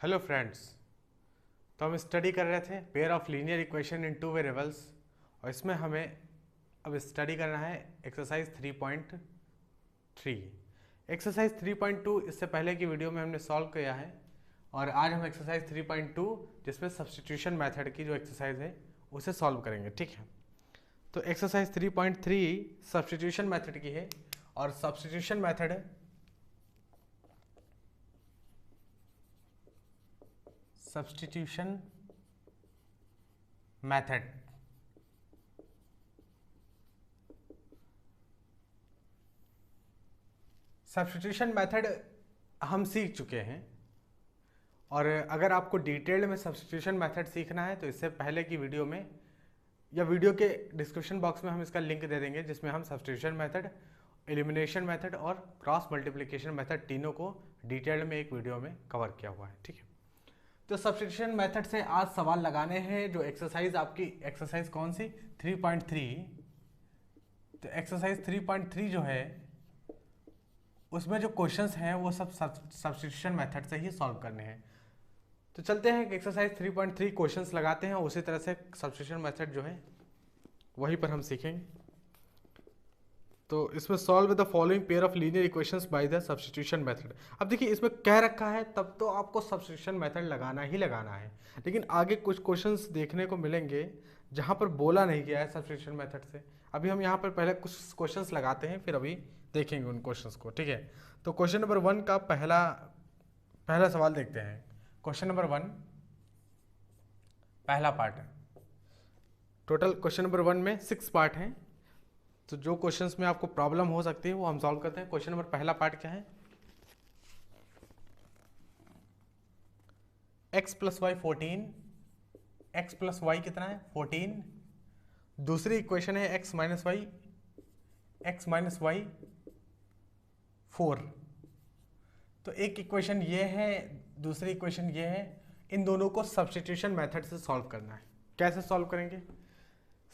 Hello friends. तो हम study कर रहे थे pair of linear equation in two variables, और इसमें हमें अब स्टडी करना है एक्सरसाइज 3.3। एक्सरसाइज 3.2 इससे पहले की वीडियो में हमने सॉल्व किया है, और आज हम एक्सरसाइज 3.2 जिसमें सब्स्टिट्यूशन मेथड की जो एक्सरसाइज है उसे सॉल्व करेंगे। ठीक है, तो एक्सरसाइज 3.3 सब्स्टिट्यूशन मेथड की है, और substitution method substitution method substitution method हम सीख चुके हैं, और अगर आपको डिटेल्ड में सब्स्टिट्यूशन मेथड सीखना है तो इससे पहले की वीडियो में या वीडियो के डिस्क्रिप्शन बॉक्स में हम इसका लिंक दे देंगे, जिसमें हम सब्स्टिट्यूशन मेथड, एलिमिनेशन मेथड और क्रॉस मल्टीप्लिकेशन मेथड तीनों को डिटेल्ड में एक वीडियो में कवर किया हुआ है। ठीक है, तो सब्स्टिट्यूशन मेथड से आज सवाल लगाने हैं। जो एक्सरसाइज आपकी एक्सरसाइज कौन सी 3.3, तो एक्सरसाइज 3.3 जो है उसमें जो क्वेश्चंस हैं वो सब सब्स्टिट्यूशन मेथड से ही सॉल्व करने हैं। तो चलते हैं कि एक्सरसाइज 3.3 क्वेश्चंस लगाते हैं, और उसी तरह से सब्स्टिट्यूशन मेथड जो है वहीं पर हम सीखेंगे। तो इसमें solve the following pair of linear equations by the substitution method. अब देखिए इसमें कह रखा है तब तो आपको सब्स्टिट्यूशन मेथड लगाना ही लगाना है, लेकिन आगे कुछ क्वेश्चंस देखने को मिलेंगे जहां पर बोला नहीं गया है सब्स्टिट्यूशन मेथड से। अभी हम यहाँ पर पहले कुछ क्वेश्चंस लगाते हैं, फिर अभी देखेंगे उन क्वेश्चंस को। ठीक है, तो क्वेश्चन नंबर 1 का पहला सवाल देखते हैं। क्वेश्चन नंबर 1 पहला पार्ट है। टोटल क्वेश्चन नंबर 1 में 6 पार्ट हैं, तो जो क्वेश्चंस में आपको प्रॉब्लम हो सकती है वो हम सॉल्व करते हैं। क्वेश्चन नंबर पहला पार्ट क्या है? x plus Y 14, x plus Y कितना है 14। दूसरी इक्वेशन है x माइनस वाई 4। तो एक इक्वेशन ये है, दूसरी इक्वेशन ये है। इन दोनों को सब्स्टिट्यूशन मेथड से सॉल्व करना है। कैसे सॉल्व करेंगे?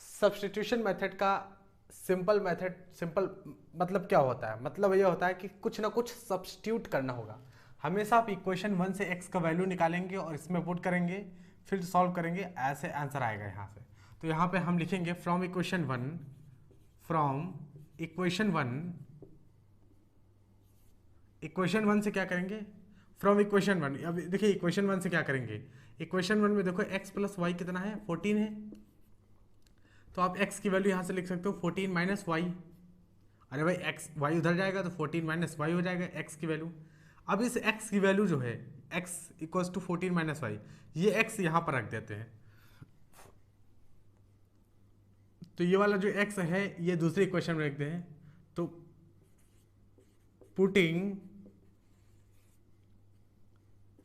सब्स्टिट्यूशन मेथड का सिंपल मतलब क्या होता है? मतलब ये होता है कि कुछ ना कुछ सब्स्टिट्यूट करना होगा। हमेशा आप इक्वेशन 1 से x का वैल्यू निकालेंगे और इसमें पुट करेंगे, फिर सॉल्व करेंगे, ऐसे आंसर आएगा यहाँ से। तो यहाँ पे हम लिखेंगे फ्रॉम इक्वेशन 1 से क्या करेंगे? From equation 1। अब देखिए इक्वेशन 1 से क्या करेंगे? इक्वेशन 1 में देखो x प्लस वाई कितना है 14 है, तो आप x की वैल्यू यहाँ से लिख सकते हो 14 माइनस वाई। अरे भाई x y उधर जाएगा तो 14 माइनस वाई हो जाएगा x की वैल्यू। अब इस x की वैल्यू जो है x equals to 14 minus Y, ये x यहाँ पर रख देते हैं। तो ये वाला जो x है ये दूसरी इक्वेशन में रखते हैं। तो putting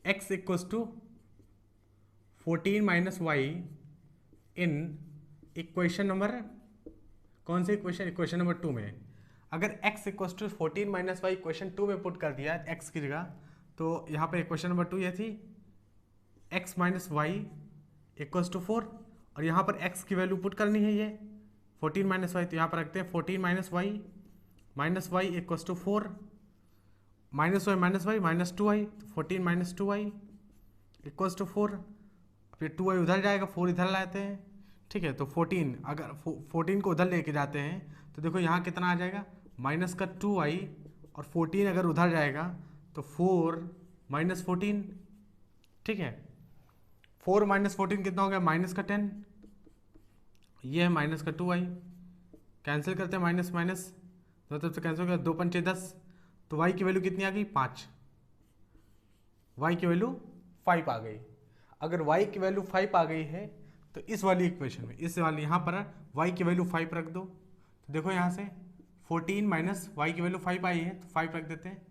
x equals to 14 minus Y in equation number कौन सी इक्वेशन? इक्वेशन नंबर 2 में। अगर x equals to 14 minus Y equation 2 में पुट कर दिया x की जगह, तो यहाँ पर इक्वेशन नंबर 2 ये थी x minus Y equals to 4, और यहाँ पर x की वैल्यू पुट करनी है ये 14 माइनस वाई। तो यहाँ पर रखते हैं 14 minus Y equals to 4, minus Y minus 2y, तो 14 माइनस 2y इक्वल्स टू 4। फिर 2y उधर जाएगा, 4 इधर लाते हैं। ठीक है, तो 14 अगर 14 को उधर लेके जाते हैं तो देखो यहाँ कितना आ जाएगा माइनस का 2y, और 14 अगर उधर जाएगा तो 4 माइनस 14। ठीक है, 4 माइनस 14 कितना हो गया? माइनस का 10। ये है माइनस का 2y, कैंसिल करते हैं माइनस माइनस, दो तरफ से कैंसिल हो गया, 2 पंचे 10। तो y की वैल्यू कितनी आ गई? 5। y की वैल्यू 5 आ गई। अगर y की वैल्यू 5 आ गई है तो इस वाली इक्वेशन में, इस वाली यहाँ पर y की वैल्यू 5 रख दो। तो देखो यहाँ से 14 माइनस वाई की वैल्यू 5 आई है, तो 5 रख देते हैं।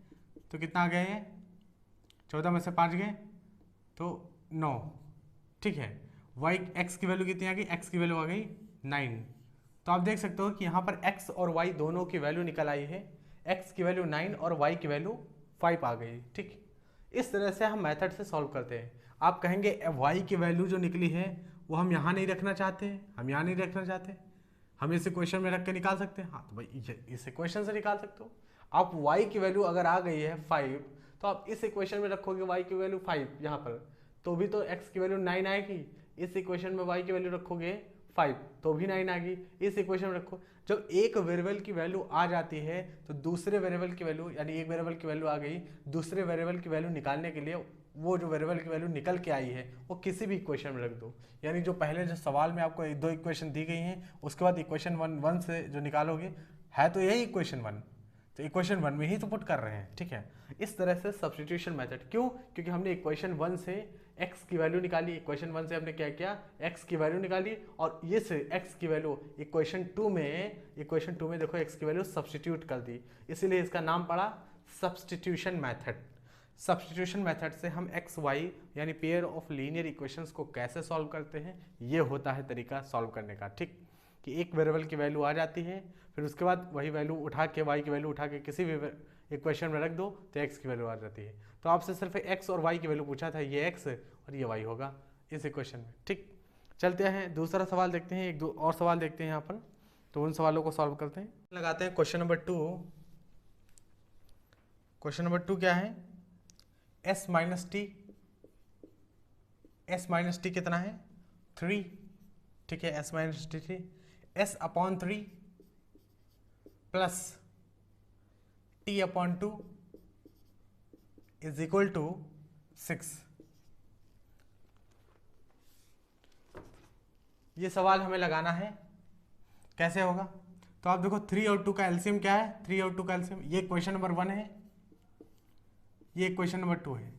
तो कितना आ गया ये? 14 में से 5 गए तो 9। ठीक है, y x की वैल्यू कितनी आ गई? x की वैल्यू आ गई 9। तो आप देख सकते हो कि यहाँ पर x और y दोनों की वैल्यू निकल आई है। x की वैल्यू 9 और y की वैल्यू 5 आ गई। ठीक, इस तरह से हम मेथड से सॉल्व करते हैं। आप कहेंगे y की वैल्यू जो निकली है वो हम यहाँ नहीं रखना चाहते, हम इस इक्वेशन में रख के निकाल सकते हैं। हाँ, तो भाई इस इक्वेशन से निकाल सकते हो। आप y की वैल्यू अगर आ गई है 5, तो आप इस इक्वेशन में रखोगे y की वैल्यू 5 यहाँ पर, तो भी तो x की वैल्यू 9 आएगी। इस इक्वेशन में y की वैल्यू रखोगे 5 तो भी 9 आ गई। इस इक्वेशन में रखो, जब एक वेरिएबल की वैल्यू आ जाती है तो दूसरे वेरिएबल की वैल्यू, यानी एक वेरिएबल की वैल्यू आ गई, दूसरे वेरिएबल की वैल्यू निकालने के लिए वो जो वेरिएबल की वैल्यू निकल के आई है वो किसी भी इक्वेशन में रख दो। यानी जो पहले जो सवाल में आपको दो इक्वेशन दी गई हैं, उसके बाद इक्वेशन वन से जो निकालोगे है तो यही इक्वेशन 1, तो इक्वेशन 1 में ही तो पुट कर रहे हैं। ठीक है, इस तरह से सब्स्टिट्यूशन मेथड। क्यों? क्योंकि हमने इक्वेशन 1 से x की वैल्यू निकाली, इक्वेशन 1 से हमने क्या किया, x की वैल्यू निकाली, और ये से x की वैल्यू इक्वेशन 2 में देखो x की वैल्यू सब्स्टिट्यूट कर दी, इसीलिए इसका नाम पड़ा सब्स्टिट्यूशन मेथड। सब्स्टिट्यूशन मेथड से हम एक्स वाई यानी पेयर ऑफ लीनियर इक्वेशंस को कैसे सॉल्व करते हैं, ये होता है तरीका सॉल्व करने का। ठीक, कि एक वेरिएबल की वैल्यू आ जाती है, फिर उसके बाद वही वैल्यू उठा के, वाई की वैल्यू उठा के किसी भी इक्वेशन में रख दो तो एक्स की वैल्यू आ जाती है। तो आपसे सिर्फ एक्स और वाई की वैल्यू पूछा था, ये एक्स और ये वाई होगा इस इक्वेशन में। ठीक, चलते हैं दूसरा सवाल देखते हैं, एक दो और सवाल देखते हैं यहाँ पर, तो उन सवालों को सॉल्व करते हैं। लगाते हैं क्वेश्चन नंबर 2। क्वेश्चन नंबर 2 क्या है, s माइनस टी कितना है, 3। ठीक है, s minus T 3, s upon 3 प्लस t upon 2 is equal to 6। ये सवाल हमें लगाना है, कैसे होगा? तो आप देखो 3 और 2 का एलसीएम क्या है, 3 और 2 का एलसीएम, ये क्वेश्चन नंबर 1 है, ये क्वेश्चन नंबर 2 है।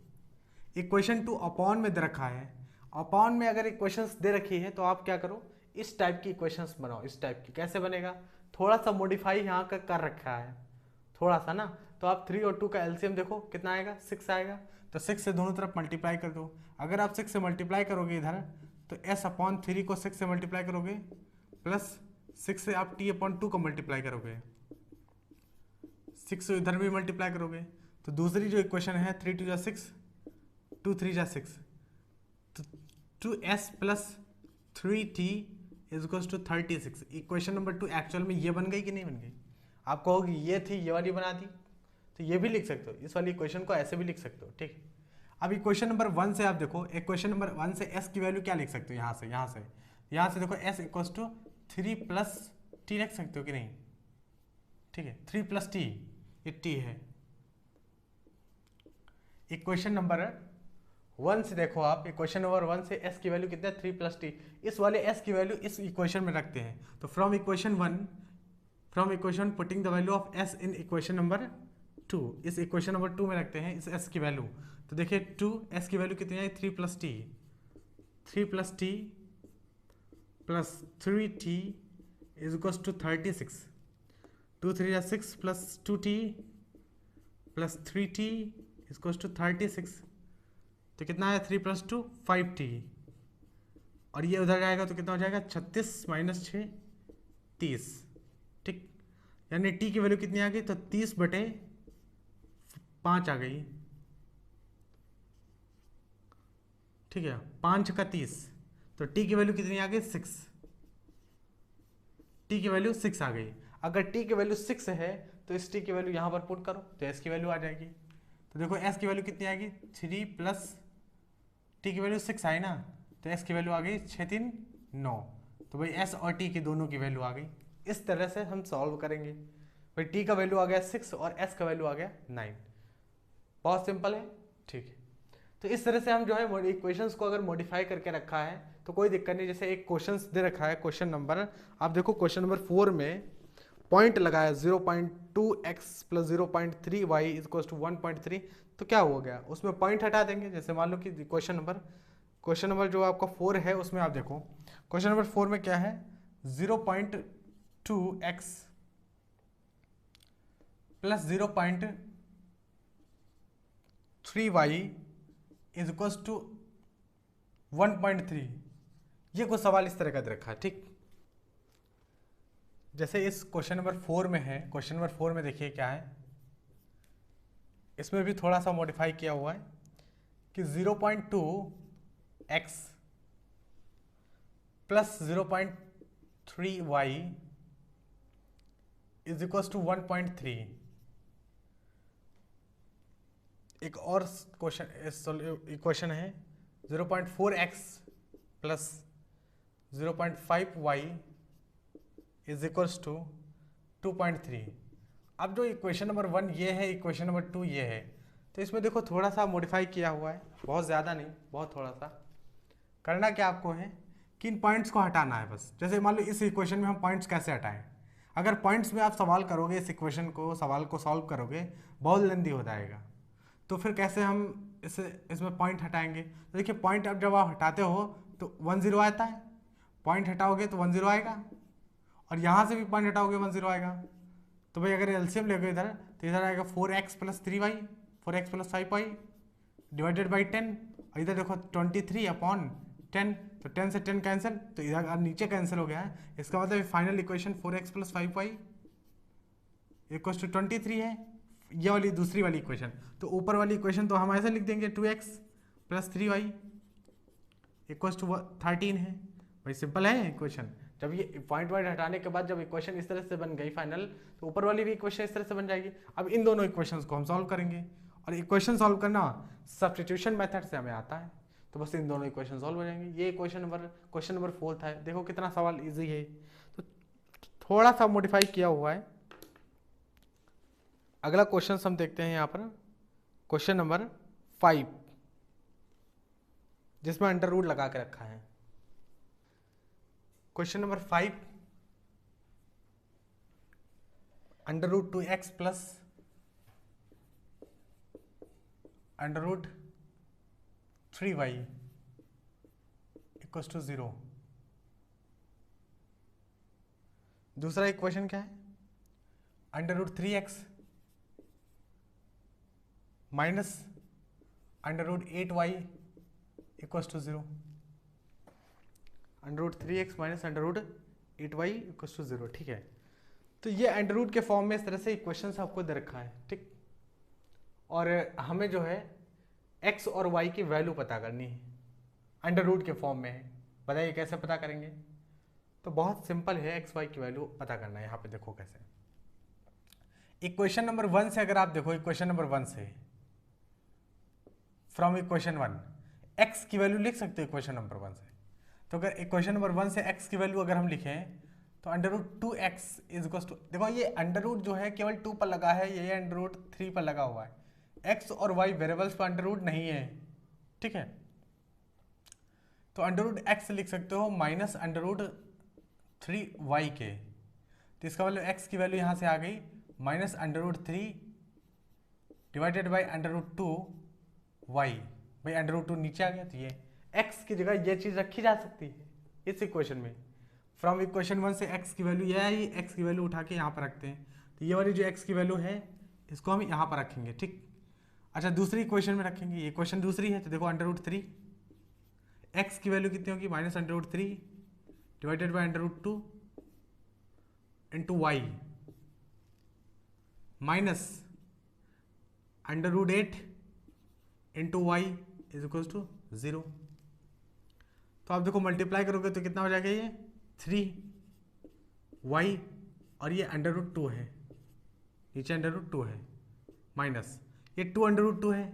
इक्वेशन 2 अपॉन में दे रखा है, अपॉन में अगर इक्वेशंस दे रखी है तो आप क्या करो, इस टाइप की इक्वेशंस बनाओ। इस टाइप की कैसे बनेगा, थोड़ा सा मॉडिफाई यहाँ का कर रखा है, थोड़ा सा ना। तो आप 3 और 2 का एलसीएम देखो कितना आएगा, 6 आएगा। तो 6 से दोनों तरफ मल्टीप्लाई कर दो। अगर आप 6 से मल्टीप्लाई करोगे इधर, तो s अपॉन 3 को 6 से मल्टीप्लाई करोगे, प्लस 6 से आप t अपॉन 2 को मल्टीप्लाई करोगे, 6 से इधर भी मल्टीप्लाई करोगे, तो दूसरी जो इक्वेशन है 3 2 जा 6, 2 3 जा 6, तो 2s plus 3t is equals to 36। Equation number 2 actual में ये बन गई कि नहीं बन गई? आप कहोगे ये थी, ये वाली बना दी, तो ये भी लिख सकते हो, इस वाली इक्वेशन को ऐसे भी लिख सकते हो। ठीक, अब इक्वेशन नंबर 1 से आप देखो, इक्वेशन नंबर 1 से s की वैल्यू क्या लिख सकते हो, यहाँ से देखो s equals to 3 plus T लिख सकते हो कि नहीं? ठीक है, 3 प्लस टी, ये t है। इक्वेशन नंबर 1 से देखो आप, इक्वेशन नंबर 1 से s की वैल्यू कितना है, 3 प्लस टी। इस वाले s की वैल्यू इस इक्वेशन में रखते हैं, तो from equation putting the value of s in equation number 2, इस इक्वेशन नंबर 2 में रखते हैं इस s की वैल्यू। तो देखिए 2s की वैल्यू कितनी है, 3 plus T, 3 plus T plus 3t is equals to 36, 2 3 या 6 plus 2t plus 3t is equals to 36। तो कितना है, 3 प्लस 2 5t, और ये उधर जाएगा तो कितना हो जाएगा, 36 माइनस 6 30। ठीक, यानी t की वैल्यू कितनी आ गई, तो 30/5 आ गई। ठीक है, 5 का 30, तो t की वैल्यू कितनी आ गई, 6। t की वैल्यू 6 आ गई। अगर t की वैल्यू 6 है तो इस t की वैल्यू यहाँ पर पुट करो तो s की वैल्यू आ जाएगी। तो देखो s की वैल्यू कितनी आएगी, 3 प्लस t की वैल्यू 6 आई ना, तो s की वैल्यू आ गई 6 3 9। तो भाई s और t की दोनों की वैल्यू आ गई। इस तरह से हम सॉल्व करेंगे। भाई t का वैल्यू आ गया 6 और s का वैल्यू आ गया 9। बहुत सिंपल है। ठीक है, तो इस तरह से हम जो है इक्वेशंस को अगर मॉडिफाई करके रखा है तो कोई दिक्कत नहीं। जैसे एक क्वेश्चन दे रखा है, क्वेश्चन नंबर, आप देखो क्वेश्चन नंबर 4 में पॉइंट लगाया 0.2x plus 0.3y is equal to 1.3, तो क्या हो गया, उसमें पॉइंट हटा देंगे। जैसे मान लो कि क्वेश्चन नंबर जो आपका 4 है उसमें आप देखो क्वेश्चन नंबर 4 में क्या है, 0.2x plus 0.3y is equal to 1.3। ये कुछ सवाल इस तरह का दे रखा है। ठीक, जैसे इस क्वेश्चन नंबर 4 में है, क्वेश्चन नंबर 4 में देखिए क्या है, इसमें भी थोड़ा सा मॉडिफाई किया हुआ है कि 0.2x plus 0.3y is equal to 1.3। एक और क्वेश्चन है 0.4x plus 0.5y is equals to 2.3। अब जो इक्वेशन नंबर 1 ये है, इक्वेशन नंबर 2 ये है, तो इसमें देखो थोड़ा सा मॉडिफाई किया हुआ है, बहुत ज़्यादा नहीं, बहुत थोड़ा सा। करना क्या आपको है कि इन पॉइंट्स को हटाना है बस। जैसे मान लो इस इक्वेशन में हम पॉइंट्स कैसे हटाएं, अगर पॉइंट्स में आप सवाल करोगे, इस इक्वेशन को सवाल को सॉल्व करोगे, बहुत लेंदी हो जाएगा। तो फिर कैसे हम इसमें पॉइंट हटाएंगे? तो देखिए पॉइंट अब जब आप हटाते हो तो 1 0 आता है, पॉइंट हटाओगे तो 1 0 आएगा, और यहाँ से भी पॉइंट हटाओगे 1 0 आएगा। तो भाई अगर एलसीएम लेगे इधर, तो इधर आएगा 4x plus 3y, 4x plus 5y divided by 10, और इधर देखो 23 अपॉन 10, तो 10 से 10 कैंसिल, तो इधर नीचे कैंसिल हो गया है। इसका मतलब final equation 4x plus 5y equals to 23 है। ये वाली दूसरी वाली इक्वेशन। तो ऊपर वाली इक्वेशन तो हम ऐसे लिख देंगे 2x plus 3y equals to 13 है। भाई सिंपल है इक्वेशन। जब ये पॉइंट वाइड हटाने के बाद जब इक्वेशन इस तरह से बन गई फाइनल, तो ऊपर वाली भी इक्वेशन इस तरह से बन जाएगी। अब इन दोनों इक्वेशंस को हम सॉल्व करेंगे, और इक्वेशन सॉल्व करना सब्स्टिट्यूशन मेथड से हमें आता है, तो बस इन दोनों इक्वेशन सॉल्व हो जाएंगे। ये क्वेश्चन नंबर 4 है। देखो कितना सवाल ईजी है, तो थोड़ा सा मॉडिफाई किया हुआ है। अगला क्वेश्चन हम देखते हैं यहाँ पर, क्वेश्चन नंबर 5, जिसमें अंडर रूट लगा के रखा है। Question number 5, under root 2x plus under root 3y equals to 0। दूसरा इक्वेशन क्या है? Under root 3x minus under root 8y equals to 0। Under root 3x minus under root 8y equals to 0। ठीक है, तो ये अंडर रूट के form में इस तरह से इक्वेशन आपको दे रखा है। ठीक, और हमें जो है x और y की वैल्यू पता करनी है, अंडर रूट के फॉर्म में है। बताइए कैसे पता करेंगे? तो बहुत सिंपल है, x y की वैल्यू पता करना है। यहाँ पे देखो कैसे, इक्वेशन नंबर 1 से अगर आप देखो, इक्वेशन नंबर 1 से फ्रॉम इक्वेशन 1 x की वैल्यू लिख सकते हो इक्वेशन नंबर 1 से। तो अगर इक्वेशन नंबर 1 से x की वैल्यू अगर हम लिखें, तो under root 2x is equals to, देखो ये अंडर रूट जो है केवल 2 पर लगा है, ये अंडर रूट 3 पर लगा हुआ है। x और y वेरिएबल्स पर अंडर रूट नहीं है। ठीक है, तो अंडर रूट x लिख सकते हो माइनस अंडर रूट 3y के। तो इसका मतलब x की वैल्यू यहाँ से आ गई minus under root 3 divided by under root 2 y। भाई अंडर रूट 2 नीचे आ गया, तो ये x की जगह ये चीज़ रखी जा सकती है इस इक्वेशन में। फ्रॉम इक्वेशन 1 से x की वैल्यू यह आई, x की वैल्यू उठा के यहाँ पर रखते हैं, तो ये वाली जो x की वैल्यू है इसको हम यहाँ पर रखेंगे। ठीक, अच्छा दूसरी इक्वेशन में रखेंगे, ये इक्वेशन दूसरी है, तो देखो अंडर रूट 3, x की वैल्यू कितनी होगी minus under root 3 divided by under root 2 into y minus under root 8 into y is equal to 0। तो आप देखो मल्टीप्लाई करोगे तो कितना हो जाएगा, ये 3y और ये अंडर रूट 2 है, नीचे अंडर रूट 2 है, माइनस ये 2 अंडर रूट 2 है,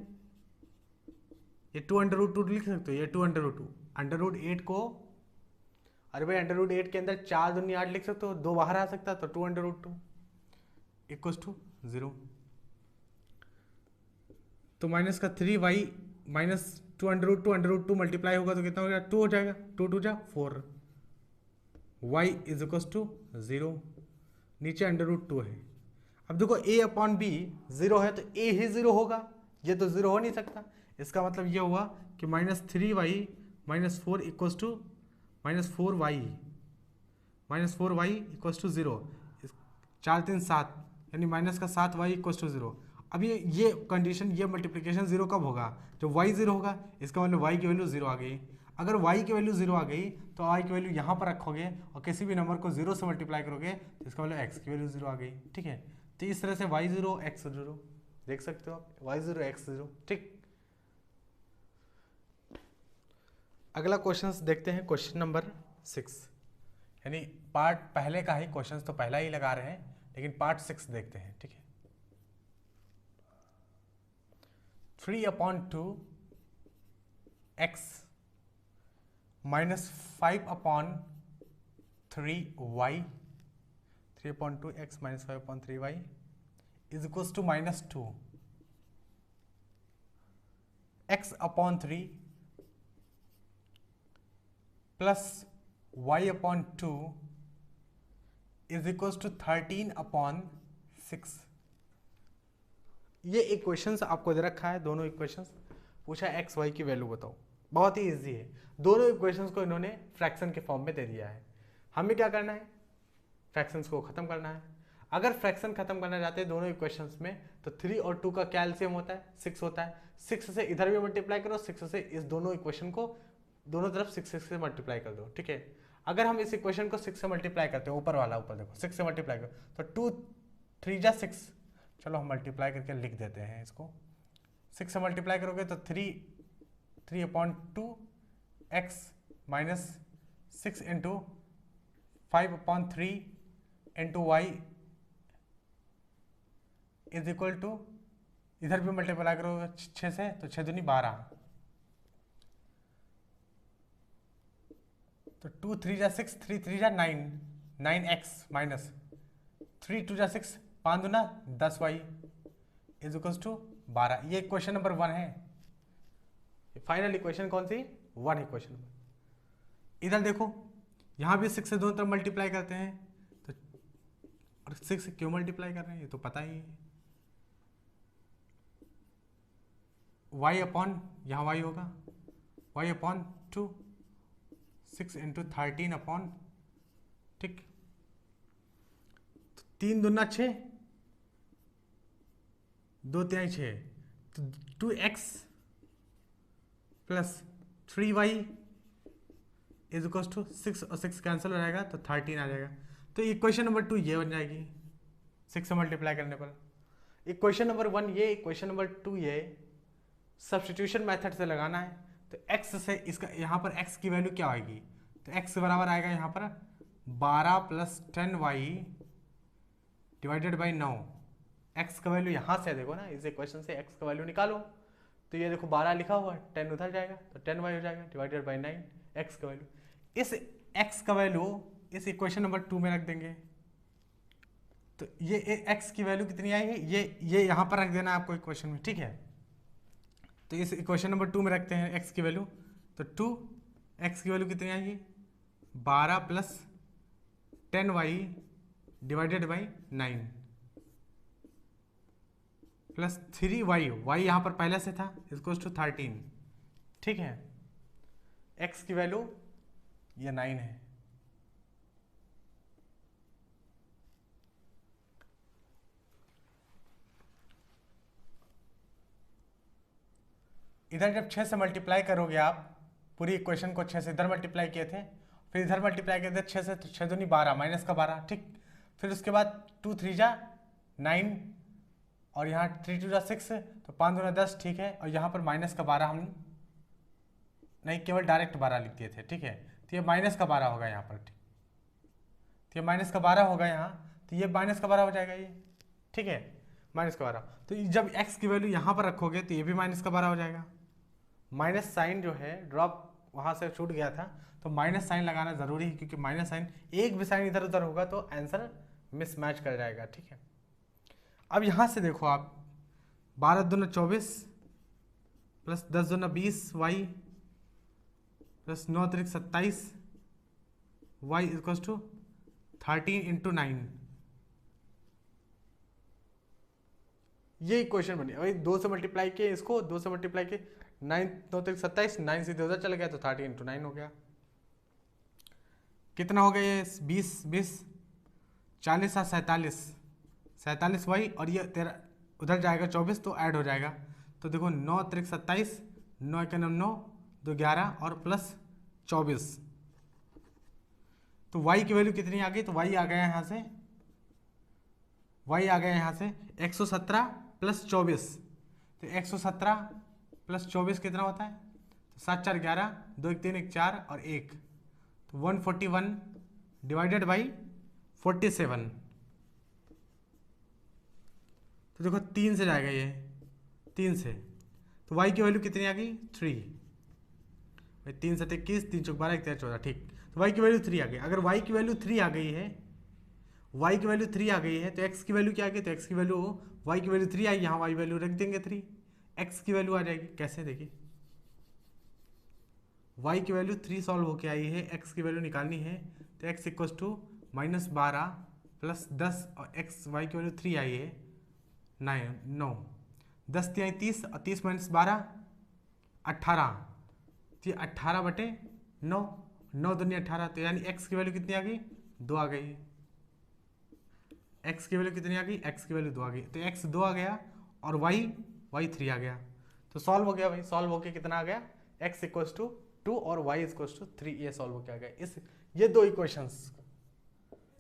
ये 2 अंडर रूट 2 लिख सकते हो, ये 2 अंडर रूट 2 अंडर रूट 8 को, अरे भाई अंडर रूट 8 के अंदर 4 दूनी 8 लिख सकते हो, 2 बाहर आ सकता है, तो 2 अंडर रूट 2 इक्वल्स टू 0। तो माइनस का 3y minus 2 under root 2 multiply होगा तो कितना हो जाएगा, 2 हो जाएगा, 2 2 जा 4, y इज इक्वल्स टू 0, नीचे अंडर रूट 2 है। अब देखो a अपॉन बी 0 है, तो a ही 0 होगा, ये तो 0 हो नहीं सकता। इसका मतलब ये हुआ कि minus 3y minus 4 equals to minus 4y equals to 0, 4 3 7 यानी माइनस का 7y इक्वल्स टू 0। अब ये कंडीशन, ये मल्टीप्लिकेशन 0 कब होगा, जब y 0 होगा। इसका मतलब y की वैल्यू 0 आ गई। अगर y की वैल्यू 0 आ गई तो y की वैल्यू यहाँ पर रखोगे और किसी भी नंबर को 0 से मल्टीप्लाई करोगे तो इसका मतलब x की वैल्यू 0 आ गई। ठीक है, तो इस तरह से y 0 x 0 देख सकते हो आप, y 0 x 0। ठीक, अगला क्वेश्चन देखते हैं, क्वेश्चन नंबर 6, यानी पार्ट पहले का ही क्वेश्चन तो पहला ही लगा रहे हैं, लेकिन पार्ट 6 देखते हैं। ठीक है, 3/2 x minus 5/3y, 3/2 x minus 5/3y is equals to -2 x/3 plus y/2 is equals to 13/6। ये इक्वेशंस आपको दे रखा है, दोनों इक्वेशंस पूछा एक्स वाई की वैल्यू बताओ। बहुत ही इजी है, दोनों इक्वेशंस को इन्होंने फ्रैक्शन के फॉर्म में दे दिया है। हमें क्या करना है, फ्रैक्शंस को खत्म करना है। अगर फ्रैक्शन खत्म करना चाहते हैं दोनों इक्वेशंस में, तो 3 और 2 का क्या एलसीएम होता है, 6 होता है। 6 से इधर भी मल्टीप्लाई करो, 6 से इस दोनों इक्वेशन को दोनों तरफ 6 से मल्टीप्लाई कर दो, ठीक है। अगर हम इस इक्वेशन को 6 से मल्टीप्लाई करते हैं, ऊपर वाला ऊपर देखो 6 से मल्टीप्लाई करो, तो 2 3 जा 6, चलो हम मल्टीप्लाई करके लिख देते हैं इसको। 6 से मल्टीप्लाई करोगे तो 3/2 x minus 6 into 5/3 into y is equal to, इधर भी मल्टीप्लाई करोगे 6 से तो 6 दूनी 12, तो 2 3 जा 6, 3 3 जा 9, 9x माइनस 3 2 जा 6, 5 दूना 10y इज इक्वल टू 12। ये क्वेश्चन नंबर 1 है। फाइनल इक्वेशन कौन सी, 1 इक्वेशन। इधर देखो यहां भी 6 से दोनों तरफ मल्टीप्लाई करते हैं, तो और 6 से क्यों मल्टीप्लाई कर रहे हैं ये तो पता ही है। y/, यहाँ y होगा y/2 6 इंटू 13 ठीक, तो 3 दूना 6, 2 3 6, तो 2x plus 3y is equal to 6 और 6 कैंसिल हो जाएगा तो 13 आ जाएगा। तो इक्वेशन नंबर 2 ये बन जाएगी 6 से मल्टीप्लाई करने पर। इक्वेशन नंबर 1 ये, इक्वेशन नंबर 2 ये। सब्स्टिट्यूशन मेथड से लगाना है, तो x से इसका यहाँ पर x की वैल्यू क्या आएगी, तो x बराबर आएगा यहाँ पर 12 plus 10y divided by 9। x का वैल्यू यहाँ से देखो ना, इस इक्वेशन से x का वैल्यू निकालो, तो ये देखो 12 लिखा हुआ है, 10 उधर जाएगा तो 10y हो जाएगा डिवाइडेड बाई 9 x का वैल्यू। इस x का वैल्यू इस इक्वेशन नंबर 2 में रख देंगे, तो ये x की वैल्यू कितनी आएगी, ये यहाँ पर रख देना आपको इक्वेशन में, ठीक है। तो इस इक्वेशन नंबर 2 में रखते हैं x की वैल्यू, तो 2x की वैल्यू कितनी आएगी 12 plus 10y divided by 9 plus 3y, y यहाँ पर पहले से था इसको टू 13, ठीक है। x की वैल्यू ये 9 है। इधर जब 6 से मल्टीप्लाई करोगे आप, पूरी इक्वेशन को 6 से इधर मल्टीप्लाई किए थे, फिर इधर मल्टीप्लाई किए थे 6 से, तो 6 दूनी 12 माइनस का 12, ठीक। फिर उसके बाद 2 3 जा 9 और यहाँ 3 2 जा 6, तो 5 दूना 10, ठीक है। और यहाँ पर माइनस का 12 हम नहीं, केवल डायरेक्ट 12 लिख दिए थे, ठीक है। तो ये माइनस का 12 होगा यहाँ पर, ठीक। तो ये माइनस का 12 होगा यहाँ, तो ये माइनस का 12 हो जाएगा ये, ठीक है, माइनस का 12। तो जब x की वैल्यू यहाँ पर रखोगे तो ये भी माइनस का 12 हो जाएगा। माइनस साइन जो है ड्रॉप वहाँ से छूट गया था, तो माइनस साइन लगाना ज़रूरी है, क्योंकि माइनस साइन एक भी साइन इधर उधर होगा तो आंसर मिसमैच कर जाएगा, ठीक है। अब यहाँ से देखो आप 12 दूना 24 प्लस 10 दूना 20 y plus 9 3 27 y equal to 13 into 9, ये इक्वेशन बनी। वही 2 से मल्टीप्लाई किए इसको, 2 से मल्टीप्लाई किए 9 9 3 27, 9 सीधे उधर चला गया तो 13 इंटू 9 हो गया। कितना हो गया ये 20 20 40 और 47 वाई, और ये तेरा उधर जाएगा 24 तो ऐड हो जाएगा। तो देखो 9 3 27, 9 के 9 2 11 और प्लस 24, तो y की वैल्यू कितनी आ गई, तो y आ गया यहाँ से, y आ गया यहाँ से 117 प्लस 24, तो 117 प्लस 24 कितना होता है, तो 7 4 11, 2 1 3 1 4 और 1, तो 141 डिवाइडेड बाई 47, तो देखो 3 से जाएगा ये, 3 से, तो y की वैल्यू कितनी आ गई 3। भाई 3 7 21, 3 चौक 12, 1 13 14, ठीक। तो y की वैल्यू 3 आ गई। अगर y की वैल्यू 3 आ गई है, y की वैल्यू 3 आ गई है तो x की वैल्यू क्या आ गई? तो x की वैल्यू, y की वैल्यू 3 आई, यहाँ y वैल्यू रख देंगे 3, x की वैल्यू आ जाएगी। कैसे? देखिए y की वैल्यू 3 सॉल्व होके आई है, x की वैल्यू निकालनी है तो x इक्वस टू -12 प्लस 10 और x y की वैल्यू 3 आई है 9, 10 3 30 और 30 -12 18, तो ये 18/9, 9 दूनी 18, तो यानी x की वैल्यू कितनी आ गई? 2 आ गई। x की वैल्यू कितनी आ गई? x की वैल्यू 2 आ गई। तो x 2 आ गया और y 3 आ गया। तो सॉल्व हो गया भाई। सॉल्व होके कितना आ गया? x इक्वल्स टू 2 और y इक्वल्स टू 3, ये सॉल्व होके आ गया। ये दो इक्वेशंस।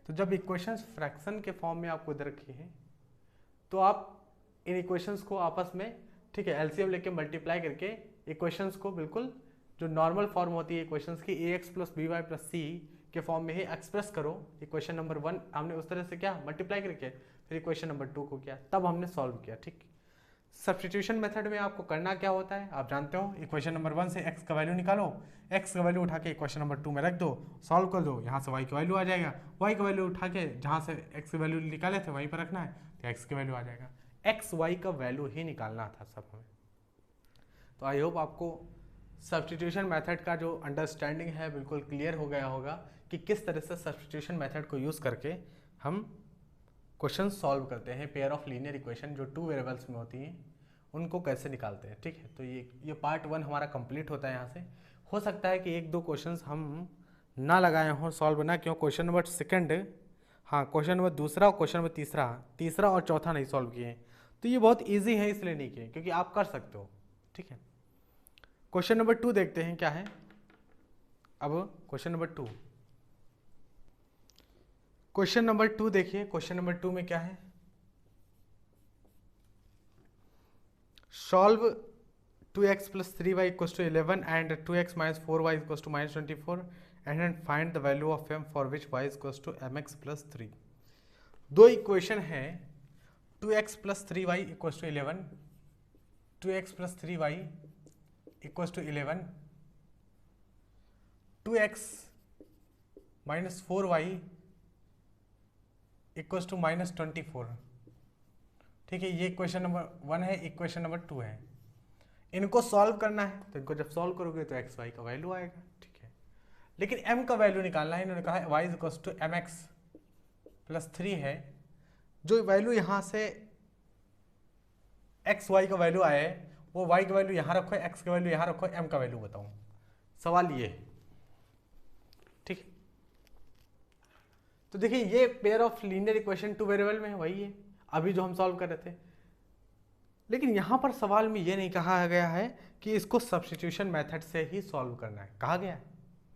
तो जब इक्वेशंस फ्रैक्शन के फॉर्म में आपको दे रखी है तो आप इन इक्वेशंस को आपस में, ठीक है, एलसीएम लेके मल्टीप्लाई करके इक्वेशंस को बिल्कुल जो नॉर्मल फॉर्म होती है इक्वेशंस की, ax + by + c के फॉर्म में ही एक्सप्रेस करो। इक्वेशन नंबर 1 हमने उस तरह से क्या मल्टीप्लाई करके, फिर इक्वेशन नंबर 2 को किया, तब हमने सॉल्व किया। ठीक, सब्स्टिट्यूशन मेथड में आपको करना क्या होता है आप जानते हो। इक्वेशन नंबर 1 से x का वैल्यू निकालो, x का वैल्यू उठा के इक्वेशन नंबर 2 में रख दो, सॉल्व कर दो, यहाँ से y का वैल्यू आ जाएगा, y का वैल्यू उठा के जहाँ से x की वैल्यू निकाले थे वहीं पर रखना है तो x की वैल्यू आ जाएगा। x y का वैल्यू ही निकालना था सब हमें। तो आई होप आपको सब्स्टिट्यूशन मेथड का जो अंडरस्टैंडिंग है बिल्कुल क्लियर हो गया होगा कि किस तरह से सब्स्टिट्यूशन मेथड को यूज़ करके हम क्वेश्चन सॉल्व करते हैं। पेयर ऑफ लीनियर इक्वेशन जो 2 वेरिएबल्स में होती हैं उनको कैसे निकालते हैं। ठीक है, तो ये पार्ट 1 हमारा कंप्लीट होता है। यहाँ से हो सकता है कि 1-2 क्वेश्चंस हम ना लगाए हों, सॉल्व ना क्यों। क्वेश्चन नंबर 2, हाँ क्वेश्चन नंबर 2 और क्वेश्चन नंबर 3 और 4 नहीं सॉल्व किए हैं। तो ये बहुत ईजी है इसलिए नहीं किए क्योंकि आप कर सकते हो। ठीक है, क्वेश्चन नंबर 2 देखते हैं क्या है। अब क्वेश्चन नंबर 2, क्वेश्चन नंबर 2 देखिए। क्वेश्चन नंबर 2 में क्या है? Solve 2x + 3y = 11 and 2x - 4y = -24 and find the value of m for which y = mx + 3। दो इक्वेशन है, 2x + 3y = 11, 2x + 3y = 11, 2x - 4y = -24। ठीक है, ये इक्वेशन नंबर 1 है, इक्वेशन नंबर 2 है। इनको सॉल्व करना है तो इनको जब सॉल्व करोगे तो एक्स वाई का वैल्यू आएगा। ठीक है, लेकिन m का वैल्यू निकालना है। इन्होंने कहा है y = mx + 3 है। जो वैल्यू यहाँ से एक्स वाई का वैल्यू आया है वो y का वैल्यू यहाँ रखो, x का वैल्यू यहाँ रखो, m का वैल्यू बताऊँ। सवाल ये है। ठीक, तो देखिए ये pair of linear equation 2 variable में है, वही है अभी जो हम सॉल्व कर रहे थे। लेकिन यहाँ पर सवाल में ये नहीं कहा गया है कि इसको सब्स्टिट्यूशन मेथड से ही सॉल्व करना है। कहा गया है?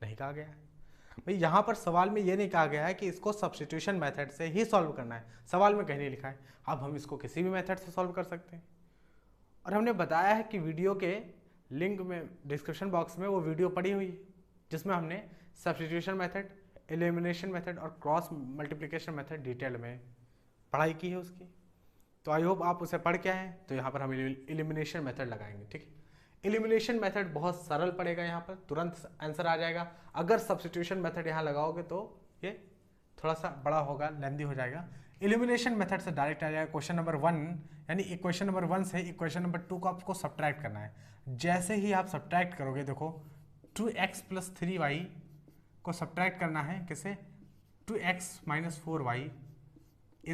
नहीं कहा गया है भाई। यहाँ पर सवाल में ये नहीं कहा गया है कि इसको सब्स्टिट्यूशन मेथड से ही सॉल्व करना है, सवाल में कहीं नहीं लिखा है। अब हम इसको किसी भी मेथड से सॉल्व कर सकते हैं। और हमने बताया है कि वीडियो के लिंक में डिस्क्रिप्शन बॉक्स में वो वीडियो पड़ी हुई है जिसमें हमने सब्स्टिट्यूशन मेथड, एलिमिनेशन मेथड और क्रॉस मल्टीप्लिकेशन मेथड डिटेल में पढ़ाई की है उसकी। तो आई होप आप उसे पढ़ के आए। तो यहाँ पर हम एलिमिनेशन मेथड लगाएंगे। ठीक है, एलिमिनेशन मेथड बहुत सरल पड़ेगा, यहाँ पर तुरंत आंसर आ जाएगा। अगर सब्स्टिट्यूशन मेथड यहाँ लगाओगे तो ये थोड़ा सा बड़ा होगा, लेंदी हो जाएगा। एलिमिनेशन मेथड से डायरेक्ट आ जाएगा क्वेश्चन नंबर 1, यानी इक्वेशन नंबर 1 से इक्वेशन नंबर 2 को आपको सब्ट्रैक्ट करना है। जैसे ही आप सब्ट्रैक्ट करोगे, देखो 2x + 3y को सब्ट्रैक्ट करना है किसे? 2x - 4y =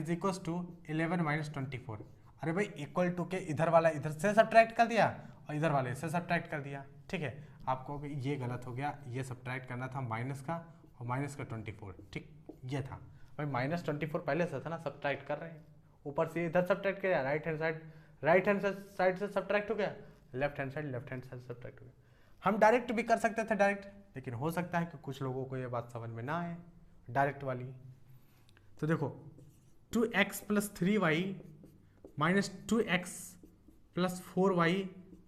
11 - 24। अरे भाई इक्वल टू के इधर वाला इधर से सब्ट्रैक्ट कर दिया और इधर वाले से सब्ट्रैक्ट कर दिया। ठीक है, आपको ये गलत हो गया, ये सब्ट्रैक्ट करना था माइनस का और माइनस का 24। ठीक, ये था भाई -24 पहले से था ना, सब्ट्रैक्ट कर रहे हैं। ऊपर से इधर सब्ट्रैक्ट किया, राइट हैंड साइड से सब्ट्रैक्ट हो गया, लेफ्ट हैंड साइड से सब्ट्रैक्ट हो गया। हम डायरेक्ट भी कर सकते थे डायरेक्ट, लेकिन हो सकता है कि कुछ लोगों को ये बात समझ में ना आए डायरेक्ट वाली। तो देखो 2x + 3y - 2x + 4y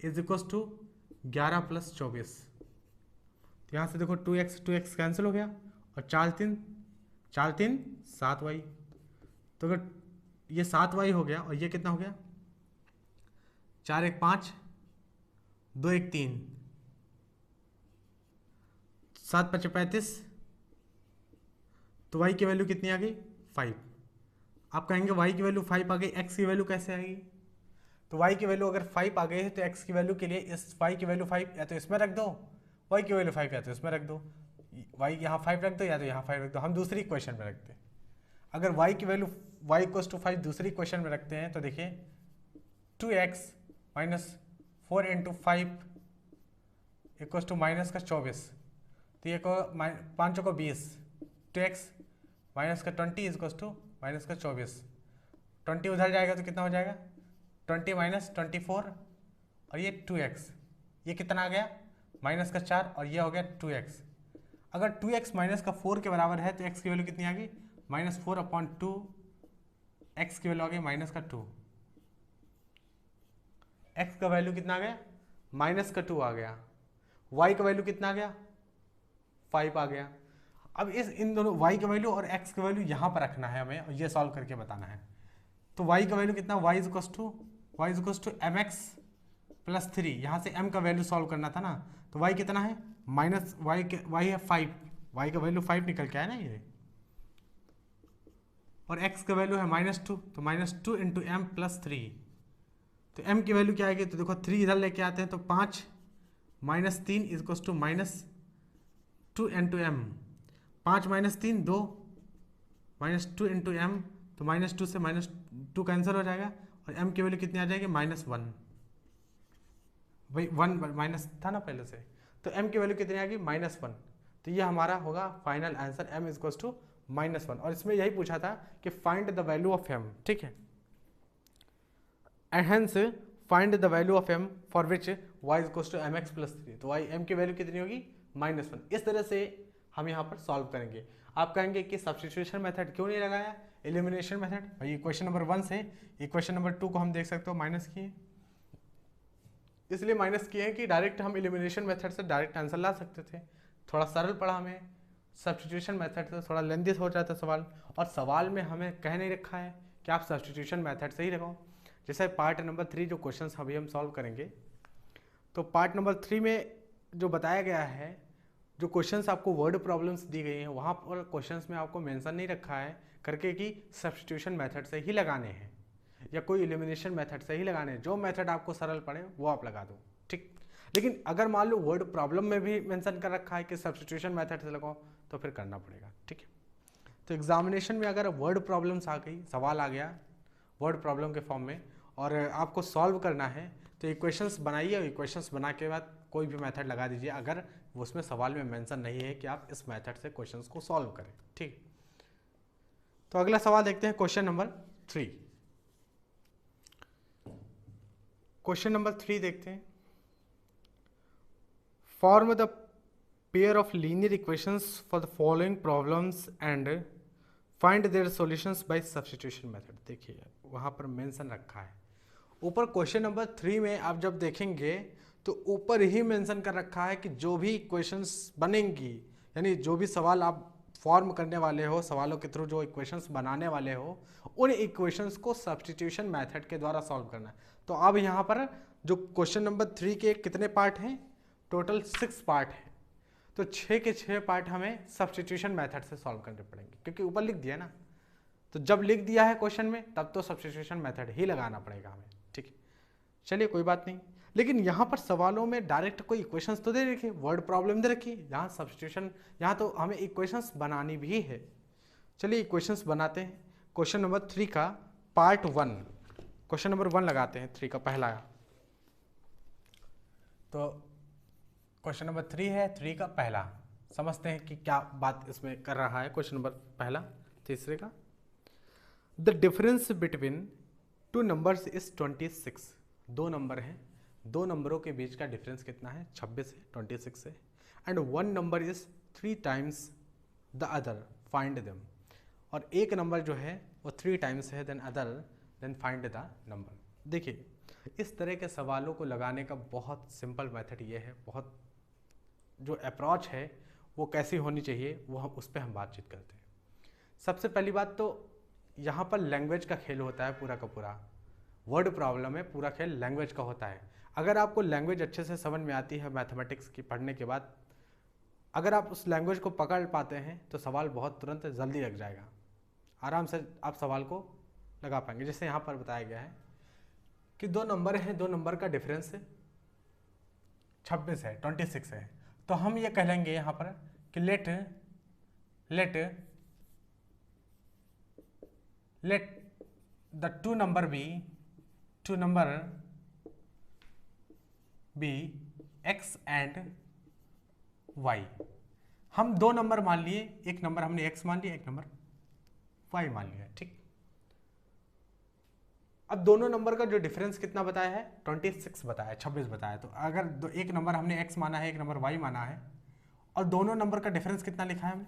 = 11 + 24। तो यहाँ से देखो 2x कैंसिल हो गया और 4 3 7y। तो अगर ये 7y हो गया और ये कितना हो गया? 4 1 5 2 1 3, 7 5 35, तो y की वैल्यू कितनी आ गई 5। आप कहेंगे y की वैल्यू 5 आ गई, x की वैल्यू कैसे आएगी? तो y की वैल्यू अगर 5 आ गई है तो x की वैल्यू के लिए इस y की वैल्यू 5 या तो इसमें रख दो, y की वैल्यू 5 या तो इसमें रख दो, y यहाँ 5 रख दो या तो यहाँ 5 रख दो। हम दूसरी इक्वेशन में रखते हैं, अगर y की वैल्यू y इक्वल्स टू 5 दूसरी इक्वेशन में रखते हैं तो देखिए 2x minus 4 into 5 equals to minus का 24, तो ये को 5 को 20, 2x माइनस का 20 इक्वल्स टू माइनस का 24, 20 उधर जाएगा तो कितना हो जाएगा 20 माइनस 24 और ये 2x, ये कितना आ गया माइनस का 4 और ये हो गया 2x। अगर 2x माइनस का 4 के बराबर है तो x की वैल्यू कितनी आ गई माइनस 4/2, x की वैल्यू आ गई माइनस का 2, x का वैल्यू कितना आ गया माइनस का 2 आ गया, y का वैल्यू कितना आ गया 5 आ गया। अब इन दोनों y का वैल्यू और x का वैल्यू यहाँ पर रखना है हमें और ये सॉल्व करके बताना है। तो y का वैल्यू कितना y equals to mx plus 3, यहाँ से m का वैल्यू सॉल्व करना था ना, तो y कितना है माइनस y है 5, y का वैल्यू 5 निकल के आया ना ये, और x का वैल्यू है -2, तो -2 इंटू एम प्लस 3, तो m की वैल्यू क्या आएगी, तो देखो 3 इधर लेके आते हैं तो 5 minus 3 equals to -2 into m, 5 minus 3 2, -2 into m, तो -2 से -2 कैंसिल हो जाएगा और m की वैल्यू कितनी आ जाएगी -1, भाई 1 माइनस था ना पहले से, तो m की वैल्यू कितनी आ गई -1, तो ये हमारा होगा final answer m equals to -1। और इसमें यही पूछा था कि find the value of m, ठीक है, and hence find the value of m for which y equals to mx plus 3, तो y m की वैल्यू कितनी होगी -1। इस तरह से हम यहाँ पर सॉल्व करेंगे। आप कहेंगे कि सब्स्टिट्यूशन मेथड क्यों नहीं लगाया, एलिमिनेशन मेथड, भाई इक्वेशन नंबर 1 से इक्वेशन नंबर 2 को हम देख सकते हो माइनस किए, इसलिए माइनस किए हैं कि डायरेक्ट हम एलिमिनेशन मेथड से डायरेक्ट आंसर ला सकते थे, थोड़ा सरल पड़ा हमें, सब्स्टिट्यूशन मेथड से थोड़ा लेंदी हो जाता सवाल, और सवाल में हमें कह नहीं रखा है कि आप सब्स्टिट्यूशन मेथड से ही लगाओ। जैसे पार्ट नंबर 3 जो क्वेश्चंस अभी हम सॉल्व करेंगे, तो पार्ट नंबर 3 में जो बताया गया है, जो क्वेश्चंस आपको वर्ड प्रॉब्लम्स दी गई हैं वहाँ पर क्वेश्चंस में आपको मेंशन नहीं रखा है करके कि सब्स्टिट्यूशन मेथड से ही लगाने हैं या कोई एलिमिनेशन मेथड से ही लगाने हैं, जो मेथड आपको सरल पड़े वो आप लगा दो, ठीक। लेकिन अगर मान लो वर्ड प्रॉब्लम में भी मेंशन कर रखा है कि सब्स्टिट्यूशन मेथड से लगाओ तो फिर करना पड़ेगा, ठीक है। तो एग्जामिनेशन में अगर वर्ड प्रॉब्लम्स आ गई, सवाल आ गया वर्ड प्रॉब्लम के फॉर्म में और आपको सॉल्व करना है, तो इक्वेशंस बनाइए और इक्वेशंस बना के बाद कोई भी मेथड लगा दीजिए अगर उसमें सवाल में मेंशन नहीं है कि आप इस मेथड से क्वेश्चंस को सॉल्व करें, ठीक। तो अगला सवाल देखते हैं, क्वेश्चन नंबर 3। क्वेश्चन नंबर 3 देखते हैं, form the pair of linear equations for the following problems and find their solutions by substitution method. देखिए वहाँ पर मेंशन रखा है ऊपर क्वेश्चन नंबर 3 में, आप जब देखेंगे तो ऊपर ही मेंशन कर रखा है कि जो भी इक्वेशंस बनेंगी, यानी जो भी सवाल आप फॉर्म करने वाले हो, सवालों के थ्रू जो इक्वेशंस बनाने वाले हो, उन इक्वेशंस को सब्स्टिट्यूशन मेथड के द्वारा सॉल्व करना है। तो अब यहाँ पर जो क्वेश्चन नंबर 3 के कितने पार्ट हैं, टोटल 6 पार्ट हैं, तो 6 के 6 पार्ट हमें सब्स्टिट्यूशन मेथड से सॉल्व करने पड़ेंगे, क्योंकि ऊपर लिख दिया ना, तो जब लिख दिया है क्वेश्चन में तब तो सब्स्टिट्यूशन मेथड ही लगाना पड़ेगा हमें, ठीक है। चलिए कोई बात नहीं, लेकिन यहाँ पर सवालों में डायरेक्ट कोई इक्वेशंस तो दे रखी, वर्ड प्रॉब्लम दे रखी, यहाँ सब्स्टिट्यूशन, यहाँ तो हमें इक्वेशंस बनानी भी है। चलिए इक्वेशंस बनाते हैं। क्वेश्चन नंबर 3 का पार्ट 1, क्वेश्चन नंबर 1 लगाते हैं 3 का पहला। तो क्वेश्चन नंबर 3 है, 3 का पहला, समझते हैं कि क्या बात इसमें कर रहा है। क्वेश्चन नंबर पहला तीसरे का, the difference between 2 numbers is 26। 2 number हैं, 2 नंबरों के बीच का डिफरेंस कितना है, 26 है, 26 है, and 1 number is 3 times the other, find them. और एक नंबर जो है वो 3 टाइम्स है then other, then find the number. देखिए इस तरह के सवालों को लगाने का बहुत सिंपल मेथड ये है, बहुत जो अप्रोच है वो कैसी होनी चाहिए वो हम उस पर हम बातचीत करते हैं। सबसे पहली बात तो यहाँ पर लैंग्वेज का खेल होता है, पूरा का पूरा वर्ड प्रॉब्लम है, पूरा खेल लैंग्वेज का होता है। अगर आपको लैंग्वेज अच्छे से समझ में आती है मैथमेटिक्स की पढ़ने के बाद, अगर आप उस लैंग्वेज को पकड़ पाते हैं तो सवाल बहुत तुरंत जल्दी लग जाएगा, आराम से आप सवाल को लगा पाएंगे। जैसे यहाँ पर बताया गया है कि दो नंबर हैं, दो नंबर का डिफरेंस 26 है, 26 है, तो हम ये कह लेंगे यहाँ पर कि let the two number be x and y. हम दो नंबर मान लिए, एक नंबर हमने एक्स मान लिया, एक नंबर वाई मान लिया, ठीक। अब दोनों नंबर का जो डिफरेंस कितना बताया है, 26 बताया है, 26 बताया है। तो अगर एक नंबर हमने एक्स माना है, एक नंबर वाई माना है, और दोनों नंबर का डिफरेंस कितना लिखा है हमने,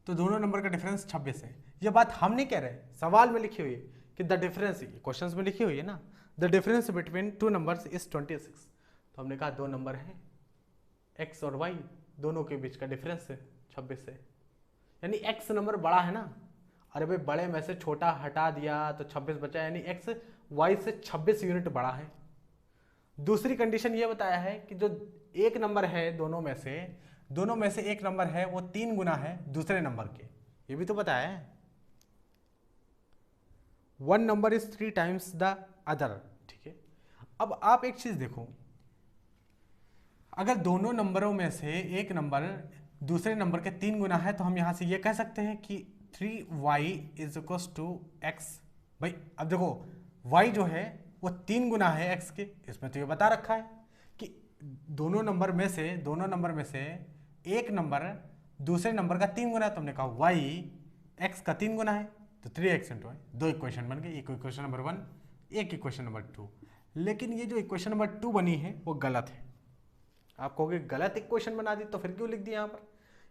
तो दोनों नंबर का डिफरेंस 26 है। ये बात हम नहीं कह रहे, सवाल में लिखी हुई है कि द डिफरेंस, क्वेश्चन में लिखी हुई है ना, the difference between two numbers is 26। तो हमने कहा दो नंबर हैं एक्स और वाई, दोनों के बीच का डिफरेंस 26 है, यानी एक्स नंबर बड़ा है ना। अरे भाई बड़े में से छोटा हटा दिया तो 26 बचा, यानी एक्स वाई से 26 यूनिट बड़ा है। दूसरी कंडीशन ये बताया है कि जो एक नंबर है दोनों में से एक नंबर है वो 3 गुना है दूसरे नंबर के, ये भी तो बताया है। One number is 3 times the other, ठीक है। अब आप एक चीज देखो, अगर दोनों नंबरों में से एक नंबर दूसरे नंबर के 3 गुना है तो हम यहां से ये कह सकते हैं कि 3y is equals to x. भाई अब देखो y जो है वो 3 गुना है x के, इसमें तो ये बता रखा है कि दोनों नंबर में से एक नंबर दूसरे नंबर का 3 गुना है, तो हमने कहा y x का 3 गुना है, तो 3x इंटू y। दो इक्वेशन बन गई, एक इक्वेशन नंबर 1, एक इक्वेशन नंबर 2। लेकिन ये जो इक्वेशन नंबर 2 बनी है वो गलत है। आप कहोगे गलत इक्वेशन बना दी, तो फिर क्यों लिख दिया यहाँ पर?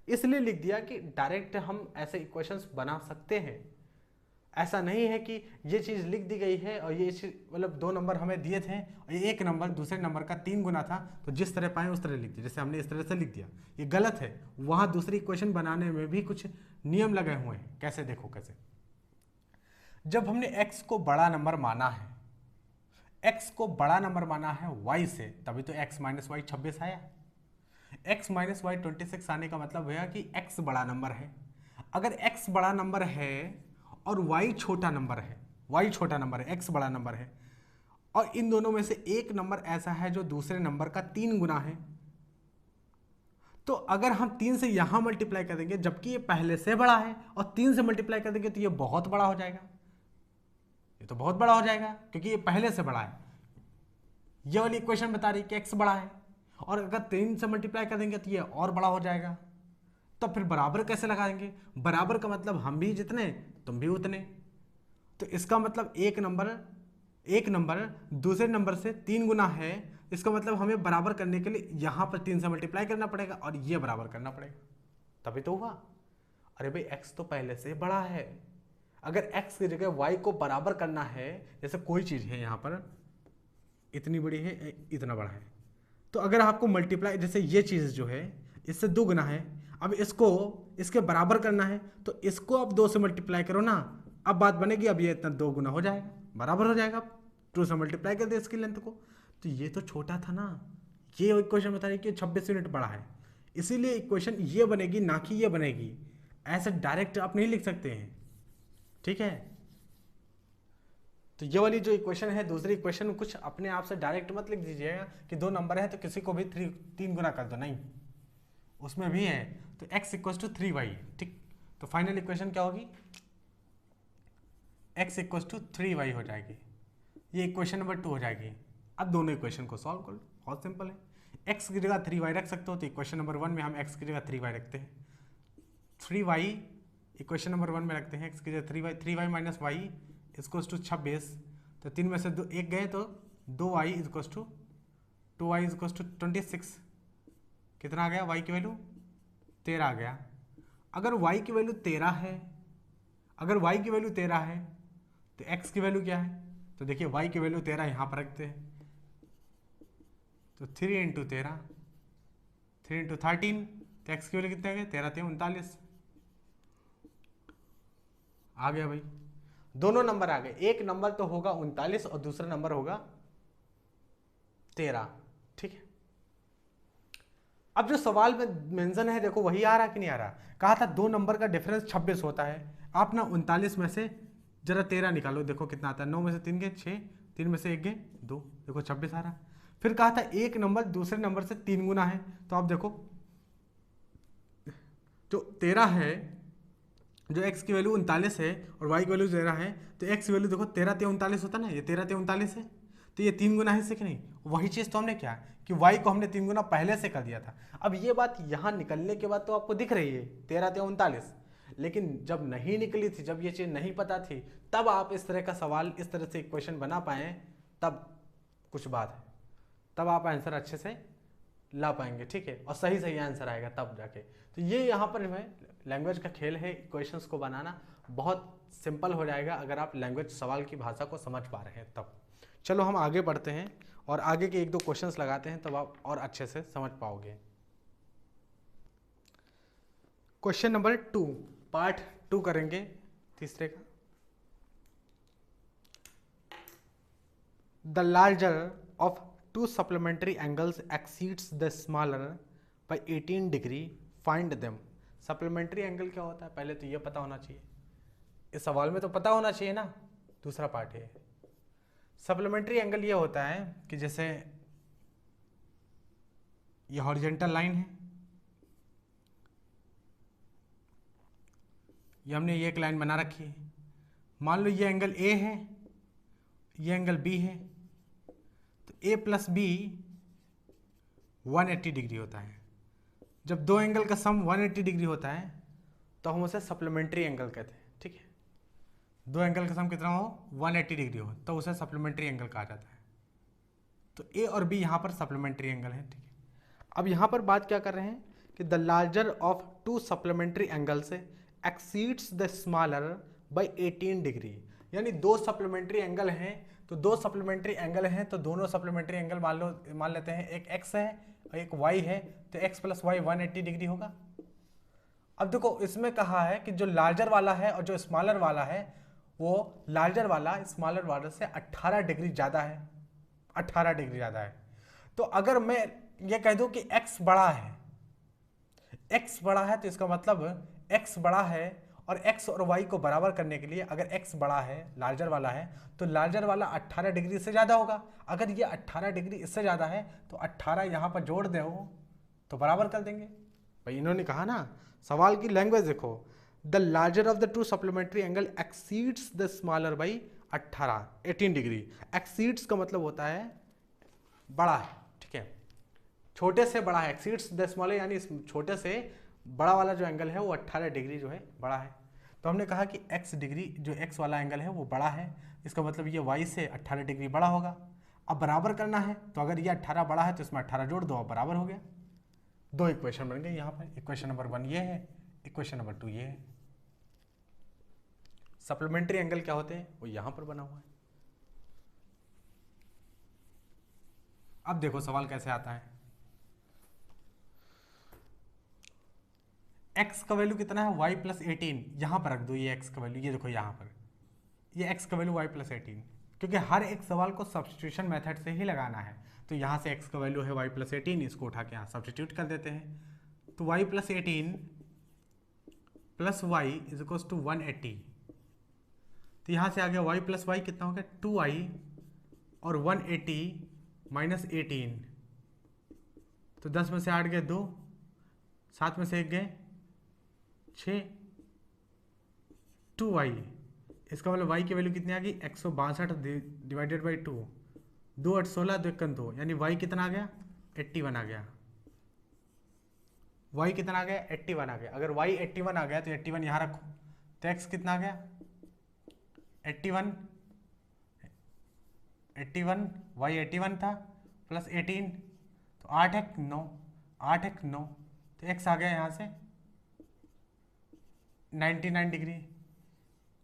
इसलिए लिख दिया कि डायरेक्ट हम ऐसे इक्वेशंस बना सकते हैं। ऐसा नहीं है कि ये चीज़ लिख दी गई है और ये मतलब दो नंबर हमें दिए थे और ये एक नंबर दूसरे नंबर का 3 गुना था, तो जिस तरह पाए उस तरह लिख दिया, जैसे हमने इस तरह से लिख दिया, ये गलत है। वहाँ दूसरी इक्वेशन बनाने में भी कुछ नियम लगे हुए हैं। कैसे देखो, कैसे, जब हमने x को बड़ा नंबर माना है, x को बड़ा नंबर माना है y से, तभी तो x माइनस वाई 26 आया। x माइनस वाई 26 आने का मतलब है कि x बड़ा नंबर है। अगर x बड़ा नंबर है और y छोटा नंबर है, x बड़ा नंबर है, और इन दोनों में से एक नंबर ऐसा है जो दूसरे नंबर का 3 गुना है, तो अगर हम 3 से यहां मल्टीप्लाई कर देंगे, जबकि ये पहले से बड़ा है, और 3 से मल्टीप्लाई कर देंगे तो ये बहुत बड़ा हो जाएगा, ये तो बहुत बड़ा हो जाएगा क्योंकि ये पहले से बड़ा है। ये वाली इक्वेशन बता रही है कि x बड़ा है, और अगर 3 से मल्टीप्लाई कर देंगे तो ये और बड़ा हो जाएगा। तो फिर बराबर कैसे लगाएंगे? बराबर का मतलब हम भी जितने तुम भी उतने, तो इसका मतलब एक नंबर दूसरे नंबर से 3 गुना है, इसका मतलब हमें बराबर करने के लिए यहाँ पर 3 से मल्टीप्लाई करना पड़ेगा और ये बराबर करना पड़ेगा, तभी तो हुआ। अरे भाई x तो पहले से बड़ा है, अगर x की जगह y को बराबर करना है, जैसे कोई चीज़ है यहाँ पर इतनी बड़ी है, इतना बड़ा है, तो अगर आपको मल्टीप्लाई, जैसे ये चीज़ जो है इससे 2 गुना है, अब इसको इसके बराबर करना है तो इसको अब 2 से मल्टीप्लाई करो ना, अब बात बनेगी, अब ये इतना 2 गुना हो जाएगा, बराबर हो जाएगा। अब 2 से मल्टीप्लाई कर दे इसकी लेंथ को, तो ये तो छोटा था ना। ये इक्वेशन बता रही है कि 26 यूनिट बड़ा है, इसीलिए इक्वेशन ये बनेगी, ना कि ये बनेगी। ऐसे डायरेक्ट आप नहीं लिख सकते हैं, ठीक है। तो ये वाली जो इक्वेशन है, दूसरी इक्वेशन, कुछ अपने आप से डायरेक्ट मत लिख दीजिएगा कि दो नंबर है तो किसी को भी 3 गुना कर दो, नहीं, उसमें भी है। तो x इक्वल टू 3y, ठीक। तो फाइनल इक्वेशन क्या होगी? x इक्वल टू 3y हो जाएगी, ये इक्वेशन नंबर 2 हो जाएगी। अब दोनों इक्वेशन को सॉल्व कर लो, बहुत सिंपल है। x की जगह 3y रख सकते हो, तो इक्वेशन नंबर 1 में हम x की जगह 3y रखते हैं, 3y इक्वेशन नंबर 1 में रखते हैं, x की जगह 3y minus Y equals to 26, तो 3 में से 2 एक गए तो 2y equals to 2y equals to 26। कितना आ गया? y की वैल्यू 13 आ गया। अगर y की वैल्यू 13 है, तो x की वैल्यू क्या है? तो देखिए y की वैल्यू 13 यहाँ पर रखते हैं, तो 3 इंटू 13, 3 इंटू 13, तो x की वैल्यू कितने आ गए? 13 × 3 = 39 आ गया भाई। दोनों नंबर आ गए, एक नंबर तो होगा 39 और दूसरा नंबर होगा 13। ठीक है, अब जो सवाल में मेंशन है देखो वही आ रहा कि नहीं आ रहा। कहा था दो नंबर का डिफरेंस 26 होता है। आप ना 39 में से जरा 13 निकालो, देखो कितना आता है। 9 में से 3 गए 6, 3 में से 1 गए 2, देखो 26 आ रहा। फिर कहा था एक नंबर दूसरे नंबर से 3 गुना है, तो आप देखो जो 13 है, जो x की वैल्यू 39 है और y की वैल्यू 13 है, तो x की वैल्यू देखो 13 × 39 होता है ना, ये 13 × 39 है, तो ये 3 गुना है इससे कि नहीं। वही चीज़ तो हमने क्या कि y को हमने 3 गुना पहले से कर दिया था। अब ये बात यहाँ निकलने के बाद तो आपको दिख रही है 13 × 39, लेकिन जब नहीं निकली थी, जब ये चीज़ नहीं पता थी, तब आप इस तरह का सवाल, इस तरह से इक्वेशन बना पाएँ, तब कुछ बात है, तब आप आंसर अच्छे से ला पाएंगे। ठीक है, और सही सही आंसर आएगा तब जाके। तो ये यहाँ पर जो है लैंग्वेज का खेल है, क्वेश्चंस को बनाना बहुत सिंपल हो जाएगा अगर आप लैंग्वेज सवाल की भाषा को समझ पा रहे हैं तब। चलो हम आगे बढ़ते हैं और आगे के एक दो क्वेश्चंस लगाते हैं, तब आप और अच्छे से समझ पाओगे। क्वेश्चन नंबर 2, पार्ट 2 करेंगे तीसरे का। The larger of two supplementary angles exceeds the smaller by 18 degree, find them। Supplementary angle क्या होता है पहले तो ये पता होना चाहिए, इस सवाल में तो पता होना चाहिए ना। दूसरा पार्ट है, सप्लीमेंट्री एंगल ये होता है कि जैसे ये हॉरिजॉन्टल लाइन है, ये हमने ये एक लाइन बना रखी है, मान लो ये एंगल ए है, ये एंगल बी है, तो a प्लस बी 180 डिग्री होता है। जब दो एंगल का सम 180 डिग्री होता है तो हम उसे सप्लीमेंट्री एंगल कहते हैं। ठीक है, दो एंगल का सम कितना हो 180 डिग्री हो तो उसे सप्लीमेंट्री एंगल कहा जाता है। तो a और b यहाँ पर सप्लीमेंट्री एंगल है। ठीक है, अब यहाँ पर बात क्या कर रहे हैं कि the larger of to supplementary angles exceeds the smaller by 18 degree, यानी दो सप्लीमेंट्री एंगल हैं, तो दो सप्लीमेंट्री एंगल हैं तो दोनों सप्लीमेंट्री एंगल मान लेते हैं, एक x है और एक y है, तो x प्लस वाई 180 डिग्री होगा। अब देखो इसमें कहा है कि जो लार्जर वाला है और जो स्मॉलर वाला है, वो लार्जर वाला स्मॉलर वाले से 18 डिग्री ज़्यादा है, 18 डिग्री ज़्यादा है। तो अगर मैं ये कह दूं कि x बड़ा है, x बड़ा है, तो इसका मतलब x बड़ा है और x और y को बराबर करने के लिए अगर x बड़ा है, लार्जर वाला है, तो लार्जर वाला 18 डिग्री से ज़्यादा होगा। अगर ये 18 डिग्री इससे ज़्यादा है तो 18 यहाँ पर जोड़ दो तो बराबर कर देंगे। भाई इन्होंने कहा ना, सवाल की लैंग्वेज देखो, the larger of the two supplementary angle exceeds the smaller by 18 degree. Exceeds का मतलब होता है बड़ा है। ठीक है, छोटे से बड़ा है, एक्सीड्स द स्मॉलर यानी छोटे से बड़ा वाला जो एंगल है वो 18 डिग्री जो है बड़ा है। तो हमने कहा कि x डिग्री जो x वाला एंगल है वो बड़ा है, इसका मतलब ये y से 18 डिग्री बड़ा होगा। अब बराबर करना है तो अगर ये 18 बड़ा है तो इसमें 18 जोड़ दो, अब बराबर हो गया। दो इक्वेशन बन गए यहाँ पर, इक्वेशन नंबर 1 ये है, इक्वेशन नंबर 2 ये है। सप्लीमेंट्री एंगल क्या होते हैं वो यहाँ पर बना हुआ है। अब देखो सवाल कैसे आता है। x का वैल्यू कितना है y प्लस 18, यहाँ पर रख दो ये x का वैल्यू, ये देखो यहाँ पर ये x का वैल्यू y प्लस 18, क्योंकि हर एक सवाल को सब्स्टिट्यूशन मेथड से ही लगाना है। तो यहाँ से x का वैल्यू है y प्लस 18, इसको उठा के यहाँ सब्स्टिट्यूट कर देते हैं। तो y प्लस 18 प्लस वाई इज इक्वल्स टू 180। तो यहाँ से आ गया y प्लस वाई कितना हो गया 2i और 180 माइनस 18, तो 10 में से 8 गए 2, 7 में से 1 गए 6, 2y, इसका मतलब y की वैल्यू कितनी आ गई 162 डिवाइडेड बाई 2, 2 8 16 2 1 2, यानी y कितना आ गया 81 आ गया। y कितना आ गया 81 आ गया। अगर y 81 आ गया तो 81 यहाँ रखो, तो x कितना आ गया 81, y 81 था प्लस 18, तो 8 1 9, 8 1 9, तो x आ गया यहाँ से 99 डिग्री।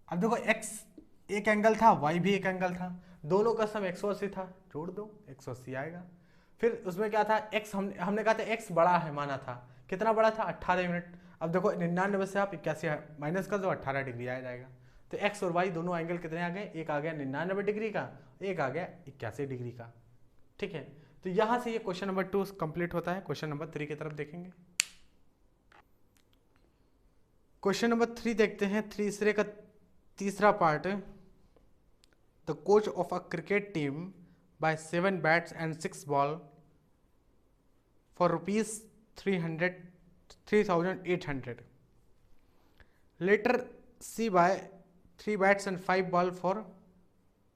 अब देखो x एक एंगल था, y भी एक एंगल था, दोनों का सम 180 था, जोड़ दो 180 आएगा। फिर उसमें क्या था x हमने कहा था x बड़ा है, माना था कितना बड़ा था 18 यूनिट। अब देखो 99 से आप 81 माइनस कर दो 18 डिग्री आ जाएगा। तो एक्स और वाई दोनों एंगल कितने आ गए, एक आ गया 99 डिग्री का, एक आ गया 81 डिग्री का। ठीक है, तो यहां से ये क्वेश्चन नंबर 2 कंप्लीट होता है। क्वेश्चन नंबर 3 की तरफ देखेंगे। क्वेश्चन नंबर 3 देखते हैं, तीसरे का तीसरा part. The coach of a cricket team buy 7 bats and 6 ball for ₹3,800 later see buy 3 bats and 5 ball for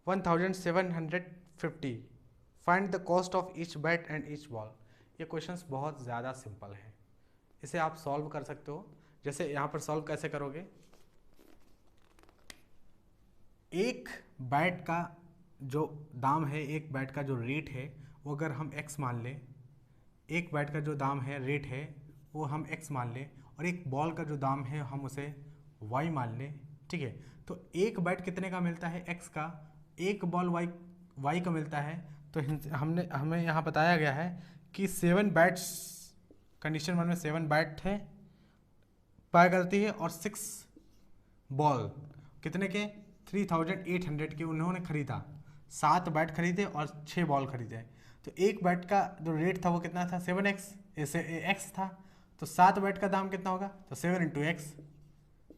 1,750 find the cost of each bat and each ball. ये questions बहुत ज़्यादा simple है, इसे आप सॉल्व कर सकते हो। जैसे यहाँ पर सॉल्व कैसे करोगे, एक बैट का जो दाम है, एक बैट का जो रेट है वो अगर हम x मान लें, एक बैट का जो दाम है रेट है वो हम x मान लें, और एक बॉल का जो दाम है हम उसे y मान लें। ठीक है, तो एक बैट कितने का मिलता है x का, एक बॉल y का मिलता है। तो हमें यहाँ बताया गया है कि 7 बैट्स, कंडीशन 1 में 7 बैट है पाया करती है, और 6 बॉल कितने के 3,800 के उन्होंने खरीदा, 7 बैट खरीदे और 6 बॉल खरीदे। तो एक बैट का जो रेट था वो कितना था 7x, x था, तो 7 बैट का दाम कितना होगा, तो 7 × x।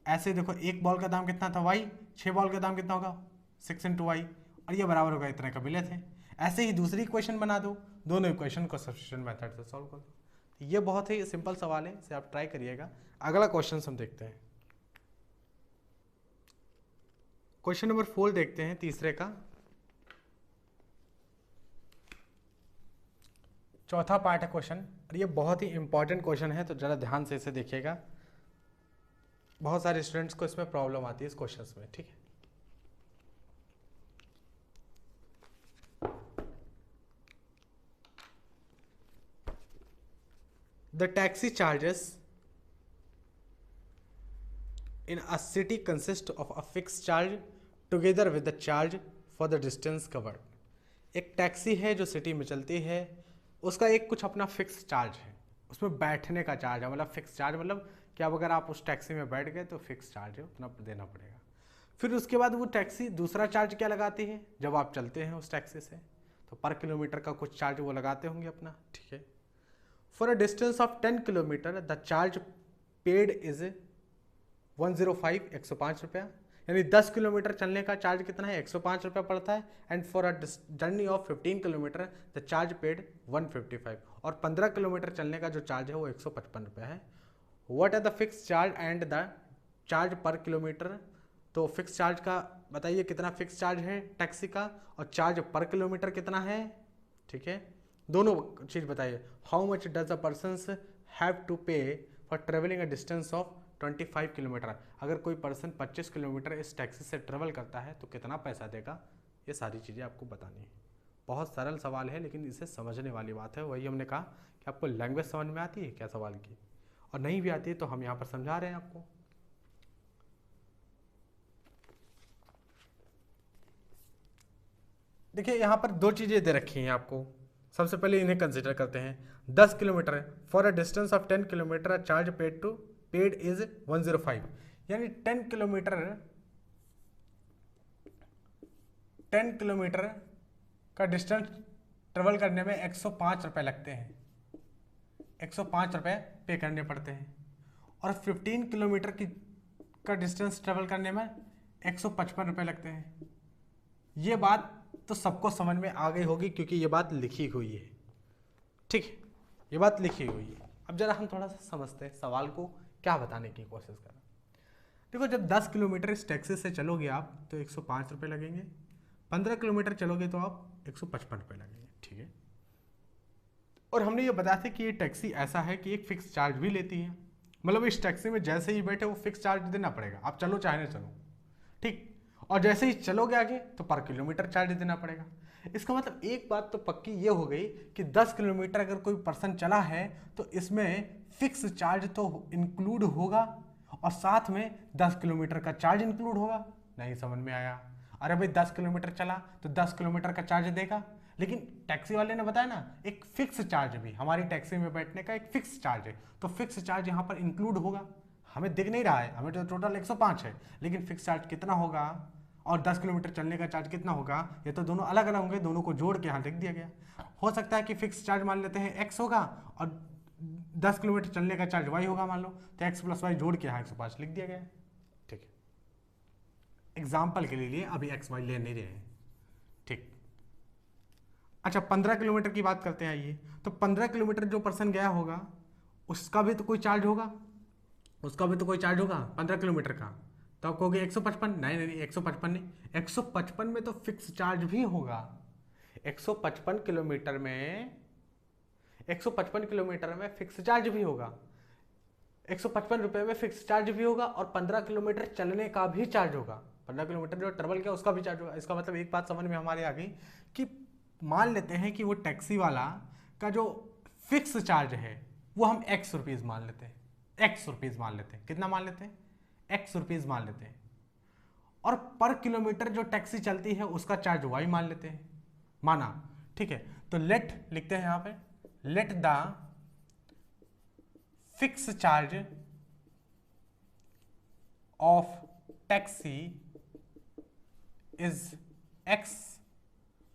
ऐसे देखो एक बॉल का दाम कितना था y, 6 बॉल का दाम कितना होगा 6 × y, और ये बराबर होगा इतने का मिले थे। ऐसे ही दूसरी इक्वेशन बना दो, दोनों इक्वेशन को सब्स्टिट्यूशन मेथड से सॉल्व कर दो। ये बहुत ही सिंपल सवाल है, इसे आप ट्राई करिएगा। अगला क्वेश्चन हम देखते हैं, क्वेश्चन नंबर 4 देखते हैं, तीसरे का चौथा पार्ट है क्वेश्चन, और ये बहुत ही इंपॉर्टेंट क्वेश्चन है, तो जरा ध्यान से इसे देखिएगा। बहुत सारे स्टूडेंट्स को इसमें प्रॉब्लम आती है इस क्वेश्चन में। ठीक है, the taxi charges in a city consist of a fixed charge together with the charge for the distance covered। एक टैक्सी है जो सिटी में चलती है, उसका एक कुछ अपना फिक्स चार्ज है, उसमें बैठने का चार्ज है, मतलब फिक्स चार्ज मतलब कि अब अगर आप उस टैक्सी में बैठ गए तो फिक्स चार्ज है, उतना देना पड़ेगा। फिर उसके बाद वो टैक्सी दूसरा चार्ज क्या लगाती है, जब आप चलते हैं उस टैक्सी से तो पर किलोमीटर का कुछ चार्ज वो लगाते होंगे अपना। ठीक है, for a distance of 10 kilometre the charge paid is 105 105 रुपया, यानी 10 किलोमीटर चलने का चार्ज कितना है 105 रुपया पड़ता है। And for a journey of 15 kilometre the charge paid 155, और 15 किलोमीटर चलने का जो चार्ज है वो 155 रुपया है। What are the fix charge and the charge per kilometre. तो फिक्स चार्ज का बताइए कितना फिक्स चार्ज है टैक्सी का, और चार्ज पर किलोमीटर कितना है। ठीक है, दोनों चीज़ बताइए। How much does a person have to pay for travelling a distance of 25 kilometre. अगर कोई पर्सन 25 किलोमीटर इस टैक्सी से ट्रेवल करता है तो कितना पैसा देगा, ये सारी चीज़ें आपको बतानी है। बहुत सरल सवाल है लेकिन इसे समझने वाली बात है। वही हमने कहा कि आपको लैंग्वेज समझ में आती है क्या सवाल की, और नहीं भी आती है तो हम यहाँ पर समझा रहे हैं आपको। देखिए यहाँ पर 2 चीज़ें दे रखी हैं आपको, सबसे पहले इन्हें कंसिडर करते हैं। 10 kilometre for a distance of 10 kilometre charge paid is 105, यानी 10 किलोमीटर का डिस्टेंस ट्रेवल करने में 105 रुपये लगते हैं, 105 रुपये पे करने पड़ते हैं। और 15 किलोमीटर का डिस्टेंस ट्रेवल करने में 155 रुपये लगते हैं। ये बात तो सबको समझ में आ गई होगी क्योंकि ये बात लिखी हुई है। ठीक है, ये बात लिखी हुई है। अब जरा हम थोड़ा सा समझते हैं सवाल को क्या बताने की कोशिश कर रहे हैं। देखो, जब 10 किलोमीटर इस टैक्सी से चलोगे आप तो 105 रुपये लगेंगे, 15 किलोमीटर चलोगे तो आप 155 रुपये लगेंगे। ठीक है, और हमने ये बताया था कि ये टैक्सी ऐसा है कि एक फिक्स चार्ज भी लेती है, मतलब इस टैक्सी में जैसे ही बैठे वो फिक्स चार्ज देना पड़ेगा, आप चलो चाहे ना चलो। ठीक, और जैसे ही चलोगे आगे तो पर किलोमीटर चार्ज देना पड़ेगा। इसका मतलब एक बात तो पक्की ये हो गई कि 10 किलोमीटर अगर कोई पर्सन चला है तो इसमें फिक्स चार्ज तो इंक्लूड होगा, और साथ में 10 किलोमीटर का चार्ज इंक्लूड होगा। नहीं समझ में आया? अरे भाई 10 किलोमीटर चला तो 10 किलोमीटर का चार्ज देगा, लेकिन टैक्सी वाले ने बताया ना एक फिक्स चार्ज भी, हमारी टैक्सी में बैठने का एक फिक्स चार्ज है, तो फिक्स चार्ज यहाँ पर इंक्लूड होगा। हमें दिख नहीं रहा है, हमें तो टोटल 105 है, लेकिन फिक्स चार्ज कितना होगा और 10 किलोमीटर चलने का चार्ज कितना होगा, ये तो दोनों अलग अलग होंगे, दोनों को जोड़ के यहाँ लिख दिया गया। हो सकता है कि फिक्स चार्ज मान लेते हैं x होगा और 10 किलोमीटर चलने का चार्ज y होगा मान लो, तो x प्लस वाई जोड़ के यहाँ 105 लिख दिया गया। ठीक है, एग्जाम्पल के लिए अभी x y ले नहीं रहे हैं। ठीक, अच्छा 15 किलोमीटर की बात करते हैं ये, तो 15 किलोमीटर जो पर्सन गया होगा उसका भी तो कोई चार्ज होगा, उसका भी तो कोई चार्ज होगा 15 किलोमीटर का, तो आप कहोगे 155, नहीं 155 नहीं, 155 में तो फिक्स चार्ज भी होगा। 155 किलोमीटर में फिक्स चार्ज भी होगा, 155 रुपये में फिक्स चार्ज भी होगा और 15 किलोमीटर चलने का भी चार्ज होगा, 15 किलोमीटर जो ट्रेवल किया उसका भी चार्ज होगा। इसका मतलब एक बात समझ में हमारे आ गई कि मान लेते हैं कि वो टैक्सी वाला का जो फिक्स चार्ज है वो हम x रुपीज़ मान लेते हैं, x रुपीज़ मान लेते हैं, कितना मान लेते हैं, x रुपीज़ मान लेते हैं, और पर किलोमीटर जो टैक्सी चलती है उसका चार्ज y मान लेते हैं, माना। ठीक है, तो लेट लिखते हैं यहाँ पे, let the fix charge of taxi is x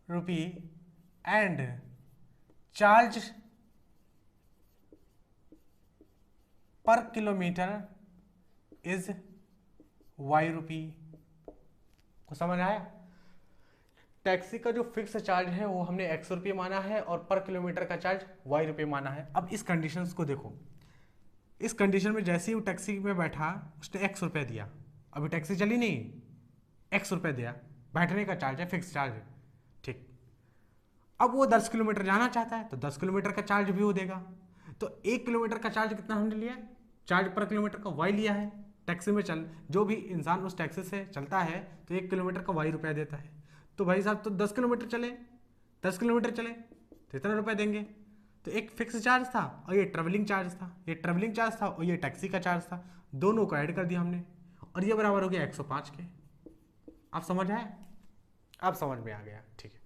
rupee and charge per kilometre is y रुपी। को समझ आया? टैक्सी का जो फिक्स चार्ज है वो हमने x रुपये माना है और पर किलोमीटर का चार्ज y रुपये माना है। अब इस कंडीशंस को देखो, इस कंडीशन में जैसे ही वो टैक्सी में बैठा उसने x रुपये दिया, अभी टैक्सी चली नहीं, x रुपये दिया, बैठने का चार्ज है, फिक्स चार्ज है। ठीक, अब वो 10 किलोमीटर जाना चाहता है तो 10 किलोमीटर का चार्ज भी वो देगा। तो 1 किलोमीटर का चार्ज कितना हमने लिया, चार्ज पर किलोमीटर का y लिया है। टैक्सी में चल जो भी इंसान उस टैक्सी से चलता है तो 1 किलोमीटर का y रुपया देता है। तो भाई साहब तो 10 किलोमीटर चले, 10 किलोमीटर चले तो इतना रुपये देंगे। तो एक फिक्स चार्ज था और ये ट्रैवलिंग चार्ज था, ये ट्रैवलिंग चार्ज था और ये टैक्सी का चार्ज था, दोनों को ऐड कर दिया हमने और ये बराबर हो गया 105 के। आप समझ आए? आप समझ में आ गया? ठीक है,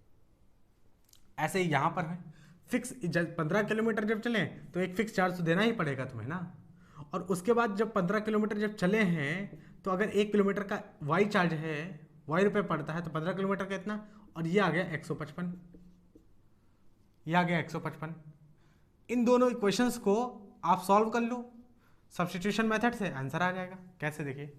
ऐसे ही यहाँ पर है फिक्स 15 किलोमीटर जब चले तो एक फिक्स चार्ज तो देना ही पड़ेगा तुम्हें ना, और उसके बाद जब 15 किलोमीटर जब चले हैं तो अगर 1 किलोमीटर का y चार्ज है, y रुपये पड़ता है, तो 15 किलोमीटर का इतना, और ये आ गया 155, ये आ गया 155। इन दोनों इक्वेशंस को आप सॉल्व कर लो सब्स्टिट्यूशन मेथड से, आंसर आ जाएगा। कैसे देखिए,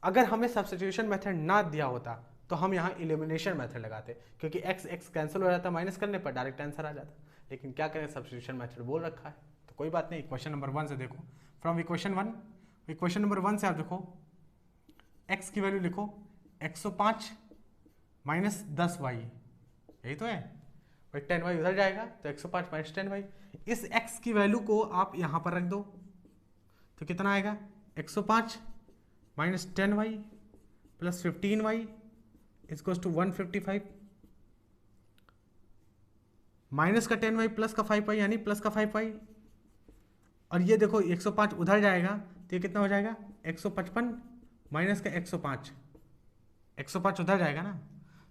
अगर हमें सब्स्टिट्यूशन मेथड ना दिया होता तो हम यहाँ एलिमिनेशन मेथड लगाते, क्योंकि x कैंसिल हो जाता, माइनस करने पर डायरेक्ट आंसर आ जाता, लेकिन क्या करें सब्स्टिट्यूशन मेथड बोल रखा है तो कोई बात नहीं। इक्वेशन नंबर 1 से देखो, फ्रॉम इक्वेशन नंबर 1 से आप देखो x की वैल्यू लिखो 105 माइनस 10y, यही तो है भाई, 10y उधर जाएगा तो 105 माइनस 10y। इस x की वैल्यू को आप यहाँ पर रख दो तो कितना आएगा, 105 minus 10y plus 15y equals to 155, minus का 10y प्लस का 5y यानी प्लस का 5y, और ये देखो 105 उधर जाएगा तो ये कितना हो जाएगा 155 माइनस का 105, 105 उधर जाएगा ना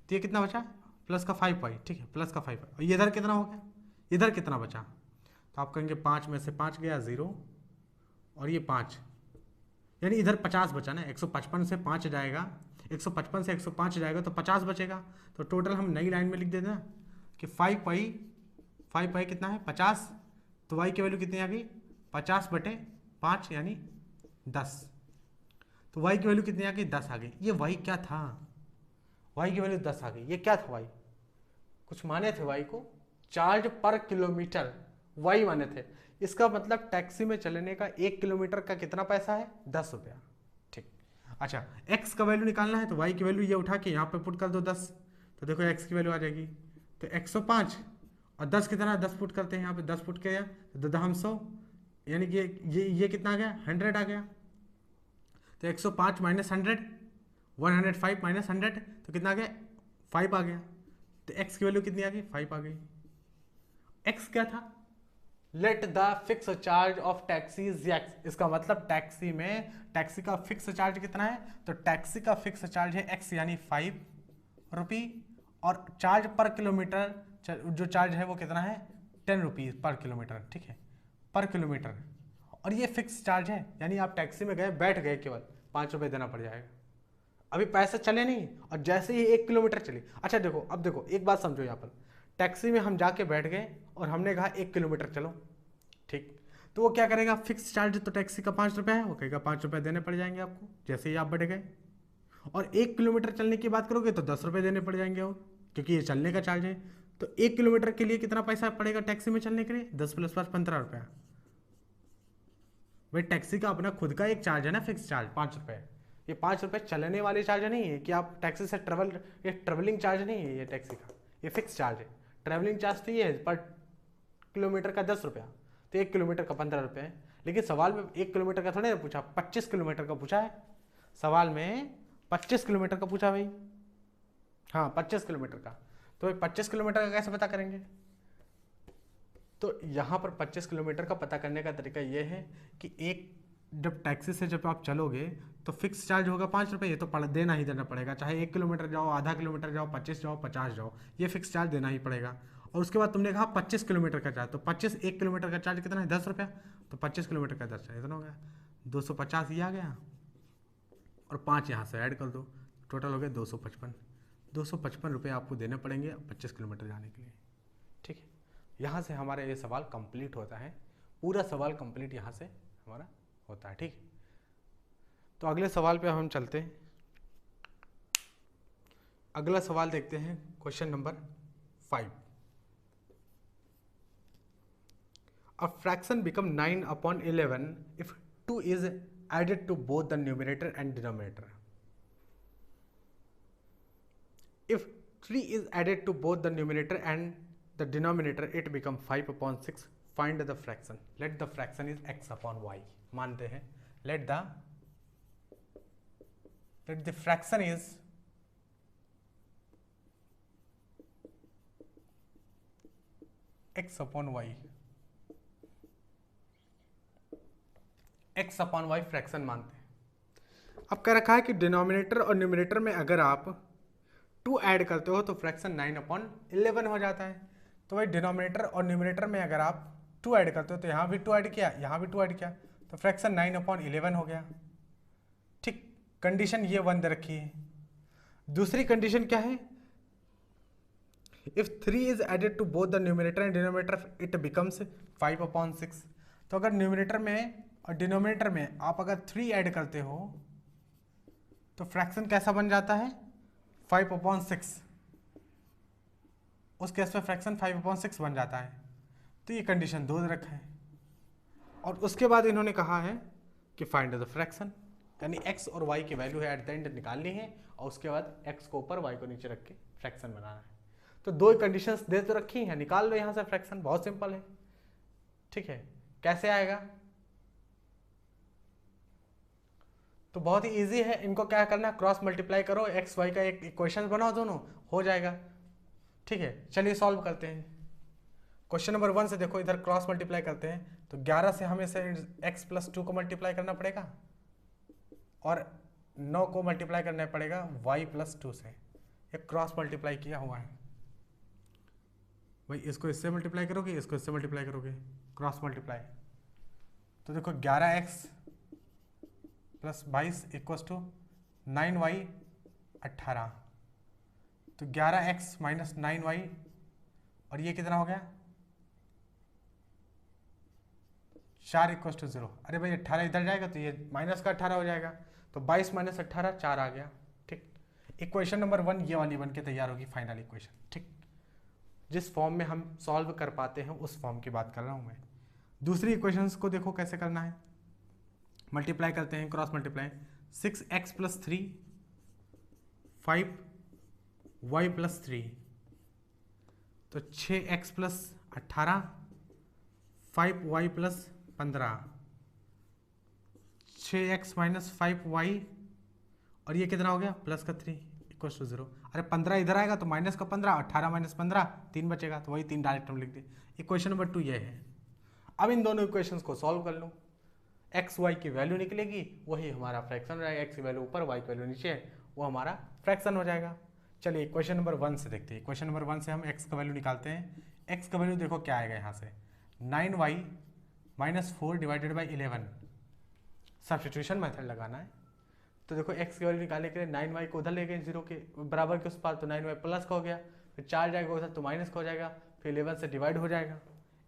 तो ये कितना बचा प्लस का 5y। ठीक है, प्लस का 5y, और ये इधर कितना हो गया, इधर कितना बचा, तो आप कहेंगे 5 में से 5 गया 0 और ये 5, यानी इधर 50 बचा ना, 155 से 5 जाएगा, 155 से 105 जाएगा तो 50 बचेगा। तो टोटल हम नई लाइन में लिख देते हैं कि 5y कितना है 50, तो y की वैल्यू कितनी आ गई 50/5 यानी 10, तो y की वैल्यू कितनी आ गई 10 आ गई। ये y क्या था, y की वैल्यू 10 आ गई, ये क्या था y, कुछ माने थे y को, चार्ज पर किलोमीटर y माने थे। इसका मतलब टैक्सी में चलने का 1 किलोमीटर का कितना पैसा है 10 रुपया। ठीक, अच्छा x का वैल्यू निकालना है तो y की वैल्यू ये उठा के यहाँ पे पुट कर दो 10, तो देखो x की वैल्यू आ जाएगी तो 105 और 10 कितना, 10 पुट करते हैं यहाँ पे, 10 पुट किया तो 100 यानी कि ये कितना आ गया 100 आ गया, तो 105 माइनस 100 105 माइनस 100 तो कितना आ गया 5 आ गया, तो x की वैल्यू कितनी आ गई 5 आ गई। x क्या था, let the fix charge of taxi is x, इसका मतलब टैक्सी में टैक्सी का फिक्स चार्ज कितना है, तो टैक्सी का फिक्स चार्ज है x यानी 5 रुपये, और चार्ज पर किलोमीटर जो चार्ज है वो कितना है 10 रुपीज़ पर किलोमीटर। ठीक है, पर किलोमीटर, और ये फिक्स चार्ज है, यानी आप टैक्सी में गए, बैठ गए, केवल 5 रुपये देना पड़ जाएगा। अभी पैसे चले नहीं, और जैसे ही 1 किलोमीटर चली, अच्छा देखो, अब देखो एक बात समझो, यहाँ पर टैक्सी में हम जाके बैठ गए और हमने कहा 1 किलोमीटर चलो, ठीक, तो वो क्या करेगा, फिक्स चार्ज तो टैक्सी का 5 रुपये है, वो कहेगा 5 रुपये देने पड़ जाएंगे आपको जैसे ही आप बैठ गए। और 1 किलोमीटर चलने की बात करोगे तो 10 रुपये देने पड़ जाएंगे, और क्योंकि ये चलने का चार्ज है। तो 1 किलोमीटर के लिए कितना पैसा पड़ेगा टैक्सी में चलने के लिए, 10 + 5 15 रुपया। भाई टैक्सी का अपना खुद का एक चार्ज है ना, फिक्स चार्ज 5 रुपये। ये 5 रुपये चलने वाली चार्ज नहीं है कि आप टैक्सी से ये ट्रेवलिंग चार्ज नहीं है ये टैक्सी का, ये फिक्स चार्ज है। ट्रेवलिंग चार्ज तो ये है पर किलोमीटर का 10 रुपया, तो 1 किलोमीटर का 15 रुपये है। लेकिन सवाल में 1 किलोमीटर का थोड़ा पूछा, 25 किलोमीटर का पूछा है सवाल में, 25 किलोमीटर का पूछा भाई, हाँ 25 किलोमीटर का। तो 25 किलोमीटर का कैसे पता करेंगे, तो यहाँ पर 25 किलोमीटर का पता करने का तरीका ये है कि जब टैक्सी से जब आप चलोगे तो फिक्स चार्ज होगा 5 रुपये, ये तो देना ही देना पड़ेगा, चाहे 1 किलोमीटर जाओ, आधा किलोमीटर जाओ, 25 जाओ, 50 जाओ, ये फिक्स चार्ज देना ही पड़ेगा। और उसके बाद तुमने कहा 25 किलोमीटर का चार्ज, तो 1 किलोमीटर का चार्ज कितना है, 10 रुपया, तो 25 किलोमीटर का 10 इतना हो गया 250, ये आ गया, और 5 यहाँ से ऐड कर दो, टोटल हो गया 255 रुपये आपको देने पड़ेंगे 25 किलोमीटर जाने के लिए, ठीक है। यहाँ से हमारा ये सवाल कंप्लीट होता है, पूरा सवाल कंप्लीट यहाँ से हमारा होता है, ठीक। तो अगले सवाल पे हम चलते हैं। अगला सवाल देखते हैं, question number 5। A fraction become 9/11 if 2 is added to both the numerator and denominator. If 3 is added to both the numerator and the denominator, it become 5/6. Find the fraction. Let the fraction is x/y. मानते हैं let the fraction is x/y. x/y fraction मानते हैं। अब कह रखा है कि denominator और न्यूमरेटर में अगर आप 2 ऐड करते हो तो फ्रैक्शन 9/11 हो जाता है। तो भाई डिनोमिनेटर और न्यूमरेटर में अगर आप 2 ऐड करते हो, तो यहाँ भी 2 ऐड किया, यहाँ भी 2 ऐड किया, तो फ्रैक्शन 9/11 हो गया, ठीक। कंडीशन ये 1 दे रखी है। दूसरी कंडीशन क्या है, if 3 is added to both the numerator and denominator it becomes 5/6। तो अगर न्यूमरेटर में और डिनोमिनेटर में आप अगर 3 ऐड करते हो तो फ्रैक्शन कैसा बन जाता है, 5/6। उस केस में फ्रैक्शन 5/6 बन जाता है। तो ये कंडीशन 2 रखा है। और उसके बाद इन्होंने कहा है कि फाइंड द फ्रैक्शन, यानी x और y की वैल्यू है एट द एंड निकालनी है, और उसके बाद x को ऊपर y को नीचे रख के फ्रैक्शन बनाना है। तो 2 कंडीशंस दे तो रखी हैं, निकाल लो यहाँ से फ्रैक्शन, बहुत सिंपल है, ठीक है। कैसे आएगा, तो बहुत ही इजी है। इनको क्या करना है, क्रॉस मल्टीप्लाई करो, एक्स वाई का एक इक्वेशन बनाओ, दोनों हो जाएगा, ठीक है। चलिए सॉल्व करते हैं। क्वेश्चन नंबर 1 से देखो, इधर क्रॉस मल्टीप्लाई करते हैं तो 11 से हमें से x + 2 को मल्टीप्लाई करना पड़ेगा, और 9 को मल्टीप्लाई करना पड़ेगा y + 2 से। एक क्रॉस मल्टीप्लाई किया हुआ है भाई, इसको इससे मल्टीप्लाई करोगे, इसको इससे मल्टीप्लाई करोगे, क्रॉस मल्टीप्लाई। तो देखो 11x + 22 = 9y 18। तो 11x - 9y, और ये कितना हो गया 4 = 0। अरे भाई 18 इधर जाएगा तो ये माइनस का 18 हो जाएगा, तो 22 - 18 4 आ गया, ठीक। इक्वेशन नंबर 1 ये वाली बन के तैयार होगी, फाइनल इक्वेशन, ठीक। जिस फॉर्म में हम सॉल्व कर पाते हैं उस फॉर्म की बात कर रहा हूँ मैं। दूसरी इक्वेशंस को देखो कैसे करना है, मल्टीप्लाई करते हैं, क्रॉस मल्टीप्लाई। 6x + 3 5y + 3, तो 6x + 18 5y + 15, 6x - 5y, और ये कितना हो गया +3 = 0। अरे 15 इधर आएगा तो माइनस का 15, 18 - 15 3 बचेगा, तो वही 3 डायरेक्ट हम लिख दे। इक्वेशन नंबर 2 ये है। अब इन दोनों इक्वेशंस को सॉल्व कर लो, एक्स वाई की वैल्यू निकलेगी, वही हमारा फ्रैक्शन रहेगा। एक्स की वैल्यू ऊपर, वाई की वैल्यू नीचे है, वो हमारा फ्रैक्शन हो जाएगा। चलिए क्वेश्चन नंबर 1 से देखते हैं। क्वेश्चन नंबर 1 से हम एक्स का वैल्यू निकालते हैं। एक्स का वैल्यू देखो क्या आएगा यहाँ से, 9y -4 divided by 11, substitution method लगाना है। तो देखो x की वैल्यू निकालने के लिए 9y को उधर ले गए 0 के बराबर के उस पार, तो 9y प्लस का हो गया, फिर 4 जाएगा उधर तो माइनस का हो जाएगा, फिर 11 से डिवाइड हो जाएगा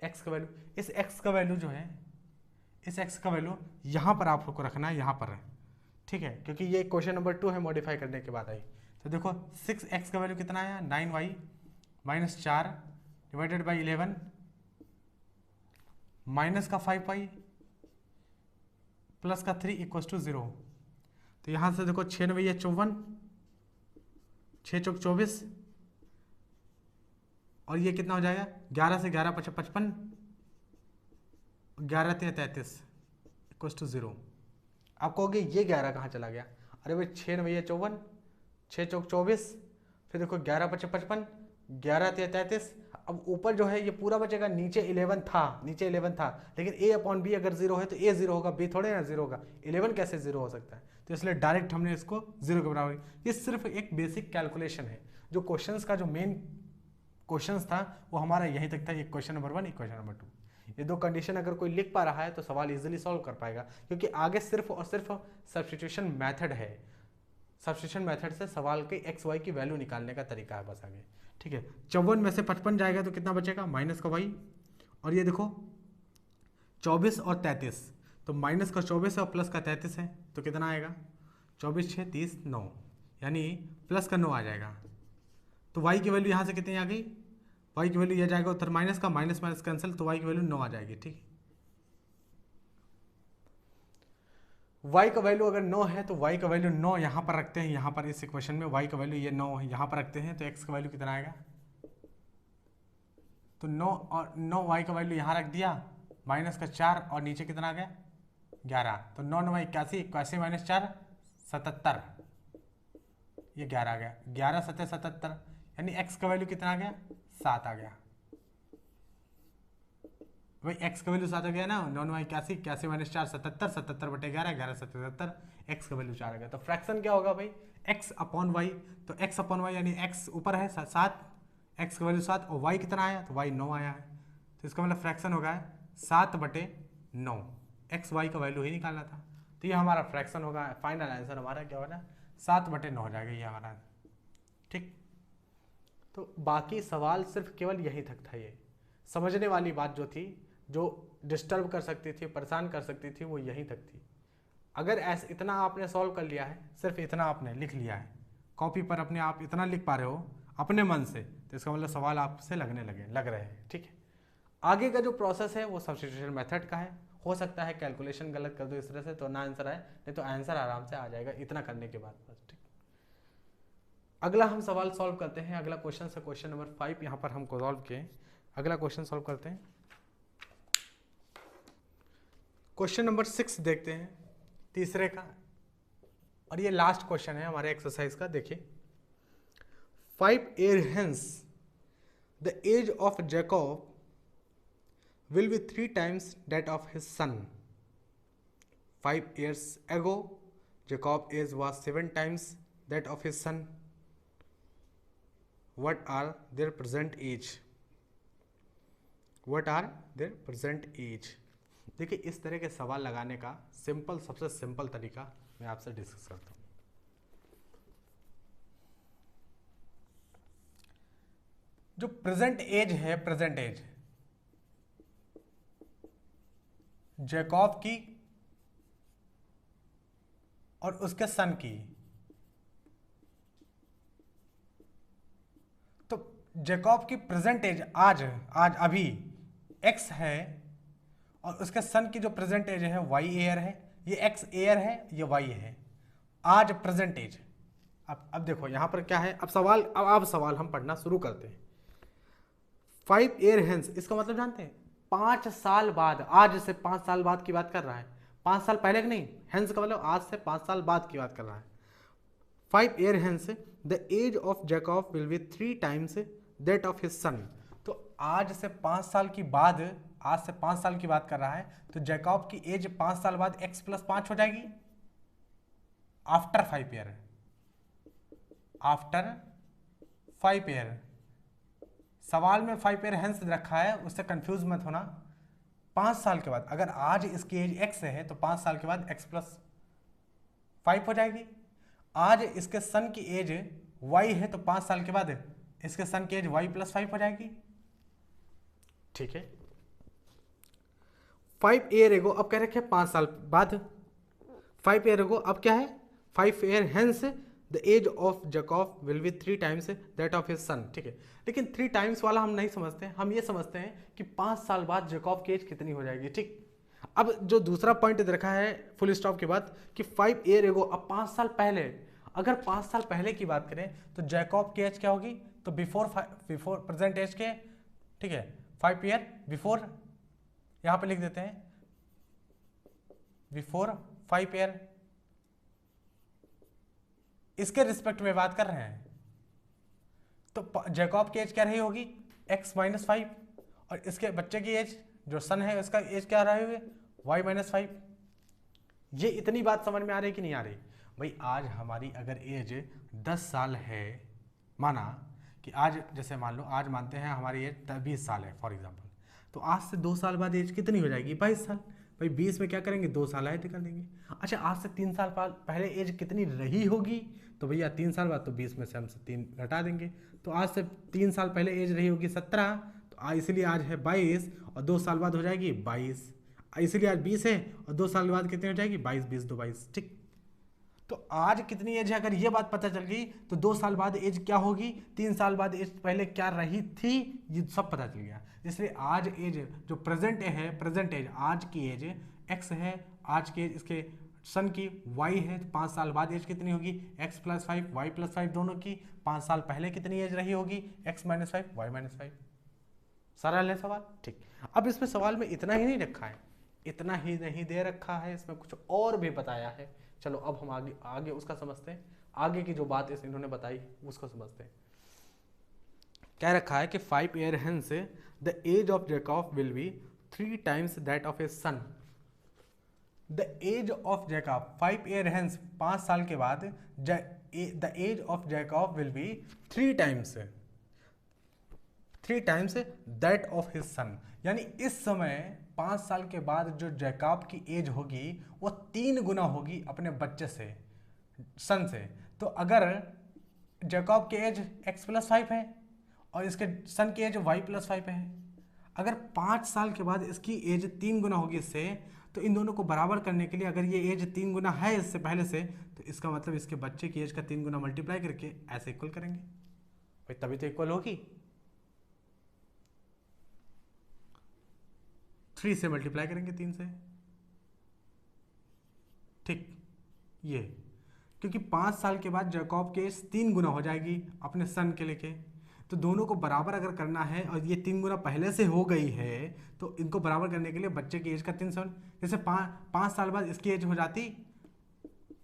x का वैल्यू। इस x का वैल्यू जो है, इस x का वैल्यू यहाँ पर आप लोग को रखना है, यहाँ पर है, ठीक है, क्योंकि ये क्वेश्चन नंबर 2 है, मॉडिफाई करने के बाद आई। तो देखो 6x का वैल्यू कितना आया, 9y minus 4 divided by 11 minus का 5y प्लस का 3 इक्वल टू 0। तो यहाँ से देखो 6 9 54, 6 चौक 24, और ये कितना हो जाएगा 11 से 11 55, 11 3 33 इक्वल टू 0। आप कहोगे ये 11 कहाँ चला गया, अरे भाई 6 9 54, 6 चौक 24, फिर देखो 11 55, 11 3 33, अब ऊपर जो है ये पूरा बचेगा, नीचे 11 था, नीचे 11 था, लेकिन a अपॉन बी अगर 0 है तो a 0 होगा, b थोड़े ना 0 होगा, 11 कैसे 0 हो सकता है, तो इसलिए डायरेक्ट हमने इसको 0 के बराबर। ये सिर्फ एक बेसिक कैलकुलेशन है, जो क्वेश्चंस का जो मेन क्वेश्चंस था वो हमारा यहीं तक था, एक क्वेश्चन नंबर 1 एक क्वेश्चन नंबर 2। ये दो कंडीशन अगर कोई लिख पा रहा है तो सवाल इजीली सॉल्व कर पाएगा, क्योंकि आगे सिर्फ और सिर्फ सब्स्टिट्यूशन मेथड है, सब्स्टिट्यूशन मेथड से सवाल के एक्स वाई की वैल्यू निकालने का तरीका है बस आगे, ठीक है। 54 में से 55 जाएगा तो कितना बचेगा, माइनस का वाई, और ये देखो 24 और 33, तो माइनस का 24 है और प्लस का 33 है, तो कितना आएगा 24 6 30 9, यानी प्लस का 9 आ जाएगा। तो y की वैल्यू यहाँ से कितनी आ गई, y की वैल्यू यह जाएगा उधर माइनस का, माइनस माइनस कैंसिल, तो y की वैल्यू 9 आ जाएगी, ठीक। y का वैल्यू अगर 9 है तो y का वैल्यू 9 यहाँ पर रखते हैं, यहाँ पर इस इक्वेशन में y का वैल्यू ये 9 है, यहाँ पर रखते हैं, तो x का वैल्यू कितना आएगा, तो 9 और 9 y का वैल्यू यहाँ रख दिया, माइनस का 4 और नीचे कितना आ गया 11, तो 9 9 81, 81 माइनस 4 77, ये 11 आ गया, 11 7 77, यानी x का वैल्यू कितना आ गया 7 आ गया। भाई x का वैल्यू 7 आ गया ना, 9 9 81, 81 माइनस 4 77, 77 बटे 11, 11 77, x का वैल्यू 4 आ गया। तो फ्रैक्शन क्या होगा भाई, x अपॉन वाई, तो x अपॉन वाई यानी x ऊपर है 7, x का वैल्यू 7 और y कितना आया, तो y 9 आया है, तो इसका मतलब फ्रैक्शन होगा 7 बटे 9, एक्स वाई का वैल्यू ही निकालना था, तो ये हमारा फ्रैक्शन होगा, फाइनल आंसर हमारा क्या होगा 7 बटे 9 हो जाएगा ये हमारा, ठीक। तो बाकी सवाल सिर्फ केवल यहीं तक था, ये समझने वाली बात जो थी, जो डिस्टर्ब कर सकती थी, परेशान कर सकती थी, वो यहीं तक थी। अगर ऐसे इतना आपने सॉल्व कर लिया है, सिर्फ इतना आपने लिख लिया है कॉपी पर, अपने आप इतना लिख पा रहे हो अपने मन से, तो इसका मतलब सवाल आपसे लग रहे हैं, ठीक है। आगे का जो प्रोसेस है वो सब्स्टिट्यूशन मेथड का है, हो सकता है कैलकुलेशन गलत कर दो इस तरह से तो ना आंसर आए, नहीं तो आंसर आराम से आ जाएगा इतना करने के बाद बस, ठीक। अगला हम सवाल सॉल्व करते हैं, अगला क्वेश्चन से क्वेश्चन नंबर 5 यहाँ पर हमको सॉल्व किए, अगला क्वेश्चन सॉल्व करते हैं, क्वेश्चन नंबर 6 देखते हैं, तीसरे का, और ये लास्ट क्वेश्चन है हमारे एक्सरसाइज का। देखिए 5 years hence the age of Jacob will be 3 times that of his son. 5 years ago Jacob's age was 7 times that of his son. What are their present age? What are their present age? देखिए इस तरह के सवाल लगाने का simple, सबसे simple तरीका मैं आपसे डिस्कस करता हूँ। जो प्रेजेंट एज है, प्रेजेंट एज जैकॉब की और उसके सन की, तो जैकॉब की प्रेजेंट एज आज अभी x है, और उसके सन की जो प्रेजेंट एज है y ईयर है, ये x ईयर है, ये y है, आज प्रेजेंट एज। अब देखो यहां पर क्या है, अब सवाल हम पढ़ना शुरू करते हैं। 5 years hence, इसका मतलब जानते हैं 5 साल बाद, आज से 5 साल बाद की बात कर रहा है, 5 साल पहले की नहीं, hence का मतलब आज से 5 साल बाद की बात कर रहा है। 5 years hence the age of Jacob will be 3 times that of his son। तो आज से 5 साल की बाद, आज से 5 साल की बात कर रहा है, तो जैकॉब की एज 5 साल बाद x + 5 हो जाएगी आफ्टर 5 year, आफ्टर 5 year। सवाल में 5 year हेंस रखा है, उससे कंफ्यूज मत होना, 5 साल के बाद, अगर आज इसकी एज x है तो 5 साल के बाद x+5 हो जाएगी। आज इसके सन की एज y है तो 5 साल के बाद इसके सन की एज y+5 हो जाएगी। ठीक है, 5 ईयर एगो, अब कह रखे 5 साल बाद, 5 ईयर एगो, अब क्या है 5 year hence the age of Jacob will be 3 times that of his son. ठीक है, लेकिन 3 टाइम्स वाला हम नहीं समझते, हम ये समझते हैं कि 5 साल बाद जैकब की एज कितनी हो जाएगी। ठीक, अब जो दूसरा पॉइंट रखा है फुल स्टॉप के बाद कि 5 ईयर एगो, अब 5 साल पहले, अगर 5 साल पहले की बात करें तो जैकब की एज क्या होगी, तो बिफोर प्रेजेंट एज के, ठीक है, 5 ईयर बिफोर, यहां पे लिख देते हैं बिफोर 5 ईयर, इसके रिस्पेक्ट में बात कर रहे हैं, तो जैकब की एज क्या रही होगी x-5, और इसके बच्चे की एज जो सन है उसका एज क्या रही होगी y-5। ये इतनी बात समझ में आ रही कि नहीं आ रही भाई? आज हमारी अगर एज 10 साल है, माना कि आज, जैसे मान लो आज मानते हैं हमारी एज 20 साल है फॉर एग्जांपल, तो आज से 2 साल बाद एज कितनी हो जाएगी 22 साल। भाई 20 में क्या करेंगे, 2 साल ऐड कर देंगे। अच्छा, आज से 3 साल पहले एज कितनी रही होगी, तो भैया 3 साल बाद, तो 20 में से हम 3 घटा देंगे, तो आज से 3 साल पहले एज रही होगी 17, तो इसलिए आज है 22, और 2 साल बाद हो जाएगी 22, इसलिए आज 20 है, और 2 साल बाद कितनी हो जाएगी 22, 20 2 22। ठीक, तो आज कितनी एज है, अगर ये बात पता चल गई तो 2 साल बाद एज क्या होगी, 3 साल बाद एज पहले क्या रही थी, ये सब पता चल गया। इसलिए आज एज जो प्रेजेंट है, प्रेजेंट एज आज की एज x है, आज के इसके सन की y है, 5 साल बाद एज कितनी होगी x+5 y+5 दोनों की, 5 साल पहले कितनी एज रही होगी x-5 y-5। सरल है सवाल। ठीक, अब इसमें सवाल में इतना ही नहीं रखा है, इतना ही नहीं दे रखा है, इसमें कुछ और भी बताया है। चलो अब हम आगे उसका समझते हैं, आगे की जो बात इन्होंने बताई उसको समझते हैं। क्या रखा है कि 5 year hence the age of Jacob will be 3 times that of his son. The age of Jacob 5 year hence, 5 साल के बाद the age of Jacob will be 3 times that of his son. यानी इस समय 5 साल के बाद जो जैकब की एज होगी वो 3 गुना होगी अपने बच्चे से, सन से। तो अगर जैकब की एज x+5 है और इसके सन की एज y+5 है, अगर 5 साल के बाद इसकी एज 3 गुना होगी इससे, तो इन दोनों को बराबर करने के लिए अगर ये एज 3 गुना है इससे पहले से, तो इसका मतलब इसके बच्चे की एज का 3 गुना मल्टीप्लाई करके ऐसे इक्वल करेंगे भाई, तभी तो इक्वल होगी। 3 से मल्टीप्लाई करेंगे 3 से। ठीक, ये क्योंकि 5 साल के बाद जैकब की एज 3 गुना हो जाएगी अपने सन के लेके, तो दोनों को बराबर अगर करना है और ये 3 गुना पहले से हो गई है, तो इनको बराबर करने के लिए बच्चे की एज का 3 साल, जैसे 5 साल बाद इसकी एज हो जाती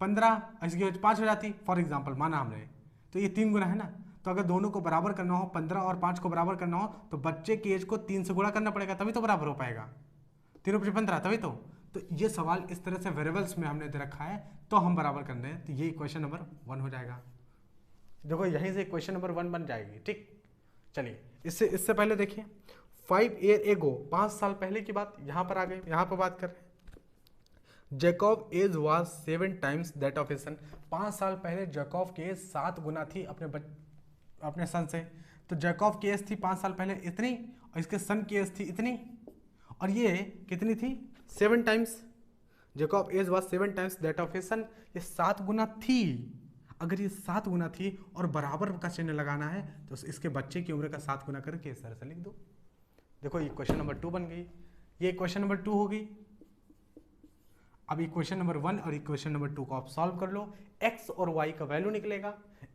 15, इसकी एज 5 हो जाती फॉर एग्जांपल, माना हमने, तो ये 3 गुना है ना, तो अगर दोनों को बराबर करना हो, 15 और 5 को बराबर करना हो, तो बच्चे की एज को 3 से गुणा करना पड़ेगा, तभी तो बराबर हो पाएगा, 3 × 15 तभी तो ये सवाल इस तरह से वेरिएबल्स में हमने दे रखा है, तो हम बराबर कर रहे हैं, तो ये क्वेश्चन नंबर 1 हो जाएगा। देखो यहीं से क्वेश्चन नंबर 1 बन जाएगी। ठीक, चलिए इससे पहले देखिए 5 ईयर एगो, 5 साल पहले की बात यहाँ पर आ गई, यहाँ पर बात कर रहे हैं। Jacob age was 7 times that of his son. 5 साल पहले जैकब की एज 7 गुना थी अपने सन से, तो जैकब की एज थी 5 साल पहले इतनी, और इसके सन की एज थी इतनी, और ये कितनी थी 7 times. Jacob age was 7 times that of his son, ये 7 गुना थी। अगर ये 7 गुना थी और बराबर का चिन्ह लगाना है, तो इसके बच्चे की उम्र का 7 गुना करके इस तरह से लिख दो। देखो ये क्वेश्चन नंबर 2 बन गई, ये क्वेश्चन नंबर 2 हो गई। अब इक्वेशन नंबर 1 और इक्वेशन नंबर 2 को आप सॉल्व कर लो, x और y का वैल्यू निकलेगा।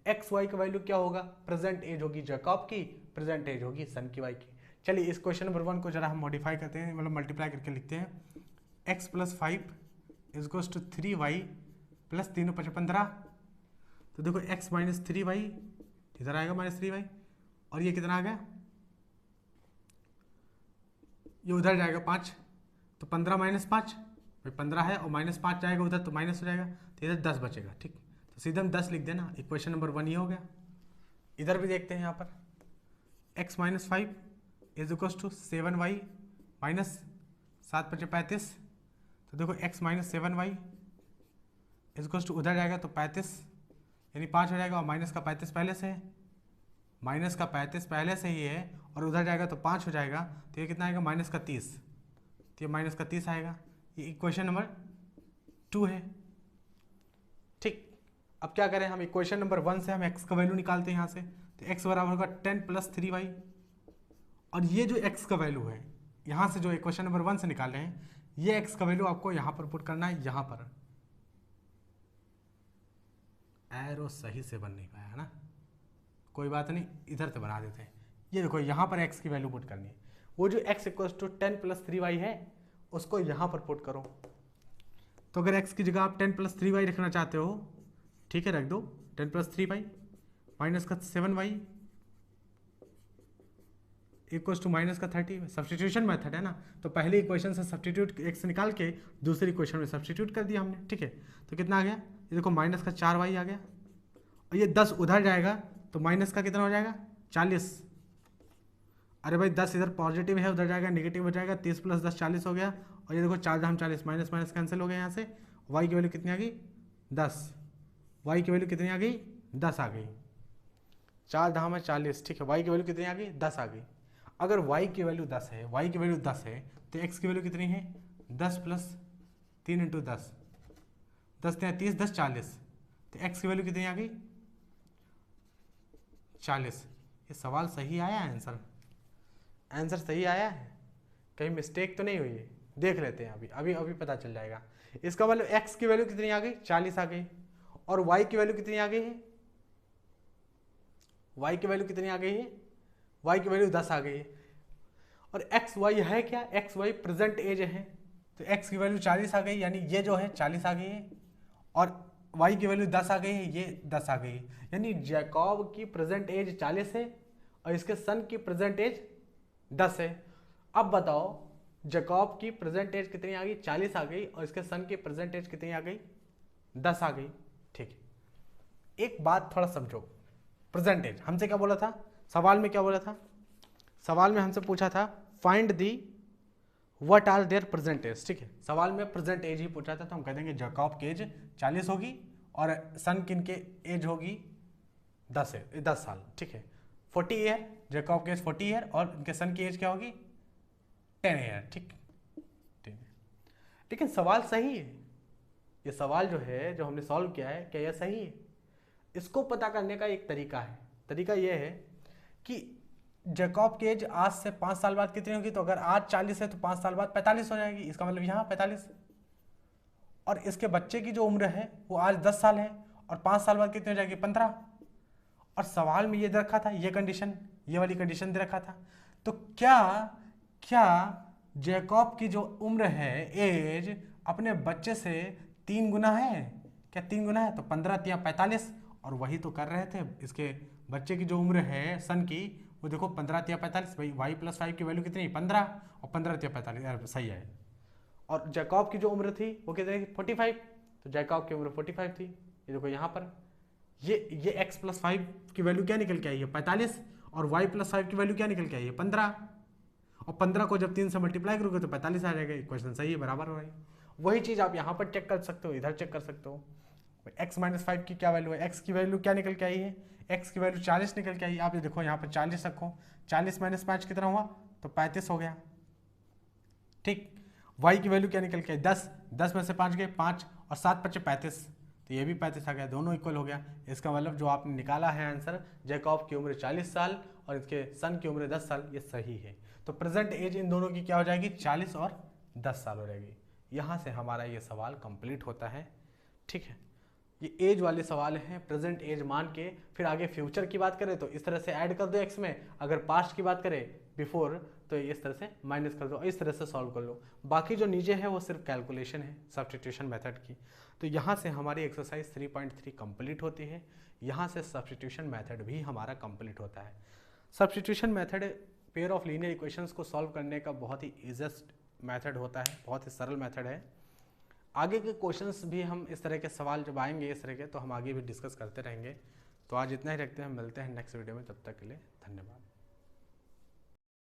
x y का वैल्यू क्या होगा, प्रेजेंट एज होगी जैकब की, प्रेजेंट एज होगी सन की y की। चलिए इस क्वेश्चन नंबर 1 को जरा हम मॉडिफाई करते हैं, मतलब मल्टीप्लाई करके लिखते हैं। x + 5 = 3y + 3 × 5 = 15। तो देखो x - 3y इधर आएगा -3y, और ये कितना आ गया, ये उधर जाएगा 5, तो 15 - 5, 15 है और -5 जाएगा उधर तो माइनस हो जाएगा, तो इधर 10 बचेगा। ठीक, तो सीधे हम 10 लिख देना। इक्वेशन नंबर 1 ये हो गया। इधर भी देखते हैं, यहाँ पर x - 5 = 7y - 7 × 35, तो देखो x माइनस 7y इसको उधर जाएगा तो 35 यानी 5 हो जाएगा, और माइनस का 35 पहले से है, माइनस का 35 पहले से ही है, और उधर जाएगा तो 5 हो जाएगा, तो ये कितना आएगा माइनस का 30, तो ये माइनस का 30 आएगा। ये इक्वेशन नंबर 2 है। ठीक, अब क्या करें हम, इक्वेशन नंबर 1 से हम x का वैल्यू निकालते हैं यहाँ से, तो x बराबर होगा 10 + 3y, और ये जो x का वैल्यू है यहाँ से जो इक्वेशन नंबर 1 से निकाल रहे हैं, ये x का वैल्यू आपको यहाँ पर पुट करना है, यहाँ पर। एरो सही से बन नहीं पाया है ना, कोई बात नहीं, इधर से बना देते हैं। ये देखो यहाँ पर x की वैल्यू पुट करनी है, वो जो x = 10 + 3y है उसको यहाँ पर पुट करो। तो अगर x की जगह आप 10 + 3y रखना चाहते हो, ठीक है, रख दो 10 + 3y माइनस का 7y इक्वल्स टू माइनस का 30। सब्सटीट्यूशन मेथड है ना, तो पहली इक्वेशन से सब्सटीट्यूट x निकाल के दूसरी इक्वेशन में सब्सटीट्यूट कर दिया हमने। ठीक है, तो कितना आ गया, ये देखो माइनस का 4y आ गया, और ये 10 उधर जाएगा तो माइनस का कितना हो जाएगा 40। अरे भाई 10 इधर पॉजिटिव है, उधर जाएगा नेगेटिव हो जाएगा, 30 + 10 40 हो गया, और ये देखो 4 × 40 माइनस माइनस कैंसिल हो गया यहाँ से। y की वैल्यू कितनी आ गई 10, y की वैल्यू कितनी आ गई 10 आ गई, 4 × 40, ठीक है, y की वैल्यू कितनी आ गई 10 आ गई। अगर y की वैल्यू 10 है, y की वैल्यू 10 है, तो x की वैल्यू कितनी है 10 + 3 × 10, 10 × 30 10 40, तो x की वैल्यू कितनी आ गई 40। ये सवाल सही आया है, आंसर सही आया है, कहीं मिस्टेक तो नहीं हुई है, देख लेते हैं अभी पता चल जाएगा। इसका मतलब x की वैल्यू कितनी आ गई 40 आ गई, और y की वैल्यू कितनी आ गई है, y की वैल्यू कितनी आ गई है, y की वैल्यू 10 आ गई है। और x y है क्या, x y प्रेजेंट एज है, तो x की वैल्यू 40 आ गई, यानी ये जो है 40 आ गई है, और y की वैल्यू 10 आ गई है, ये 10 आ गई है, यानी जैकब की प्रेजेंट एज 40 है और इसके सन की प्रेजेंट एज 10 है। अब बताओ जैकब की प्रेजेंट एज कितनी आ गई 40 आ गई, और इसके सन की प्रेजेंट एज कितनी आ गई 10 आ गई। ठीक है, एक बात थोड़ा समझो, प्रेजेंट एज हमसे क्या बोला था, सवाल में क्या बोला था, सवाल में हमसे पूछा था find the what are their present age. ठीक है, सवाल में प्रेजेंट एज ही पूछा था, तो हम कह देंगे जैकब की एज 40 होगी और सन किन के एज होगी 10 साल। ठीक है, 40 ईयर, जैकब की एज 40 ईयर और इनके सन की एज क्या होगी 10 ईयर। ठीक है, लेकिन सवाल सही है, ये सवाल जो है जो हमने सॉल्व किया है, क्या यह सही है? इसको पता करने का एक तरीका है, तरीका यह है कि जैकब की एज आज से 5 साल बाद कितनी होगी, तो अगर आज 40 है तो 5 साल बाद 45 हो जाएगी, इसका मतलब यहाँ 45। और इसके बच्चे की जो उम्र है वो आज 10 साल है और 5 साल बाद कितनी हो जाएगी 15। और सवाल में ये दे रखा था, ये कंडीशन, ये वाली कंडीशन दे रखा था, तो क्या जैकब की जो उम्र है एज अपने बच्चे से 3 गुना है? क्या 3 गुना है? तो 15 या 45, और वही तो कर रहे थे। इसके बच्चे की जो उम्र है सन की, वो देखो 15 या 45, भाई y + 5 की वैल्यू कितनी 15, और 15 या 45 सही है। और जैकब की जो उम्र थी वो कितनी थी 45, तो जैकब की उम्र 45 थी। ये देखो यहाँ पर ये x + 5 की वैल्यू क्या निकल के आई है 45, और y + 5 की वैल्यू क्या निकल के आई है 15, और 15 को जब 3 से मल्टीप्लाई करोगे तो 45 आ जाएगा। इक्वेशन सही है, बराबर हो रही है। वही चीज़ आप यहाँ पर चेक कर सकते हो, इधर चेक कर सकते हो। x - 5 की क्या वैल्यू है, x की वैल्यू क्या निकल के आई है, x की वैल्यू 40 निकल के आई। आप ये देखो यहाँ पर 40 रखो, 40 - 5 कितना हुआ, तो 35 हो गया। ठीक, y की वैल्यू क्या निकल के आई 10, 10 में से 5 गए 5, और 7 × 5 = 35, तो ये भी 35 आ गया, दोनों इक्वल हो गया। इसका मतलब जो आपने निकाला है आंसर, जैकब की उम्र 40 साल और इसके सन की उम्र 10 साल, ये सही है। तो प्रेजेंट एज इन दोनों की क्या हो जाएगी 40 और 10 साल हो जाएगी। यहाँ से हमारा ये सवाल कंप्लीट होता है। ठीक है, ये एज वाले सवाल हैं, प्रेजेंट एज मान के फिर आगे फ्यूचर की बात करें तो इस तरह से ऐड कर दो x में, अगर पास्ट की बात करें बिफोर तो इस तरह से माइनस कर दो, इस तरह से सॉल्व कर लो। बाकी जो नीचे है वो सिर्फ कैलकुलेशन है सब्स्टिट्यूशन मेथड की। तो यहाँ से हमारी एक्सरसाइज 3.3 कंप्लीट होती है। यहाँ से सब्स्टिट्यूशन मेथड भी हमारा कंप्लीट होता है। Substitution method pair of linear equations को सॉल्व करने का बहुत ही ईजीएस्ट मेथड होता है, बहुत ही सरल मेथड है। आगे के क्वेश्चंस भी हम इस तरह के सवाल जब आएंगे इस तरह के, तो हम आगे भी डिस्कस करते रहेंगे। तो आज इतना ही रखते हैं, मिलते हैं नेक्स्ट वीडियो में, तब तक के लिए धन्यवाद।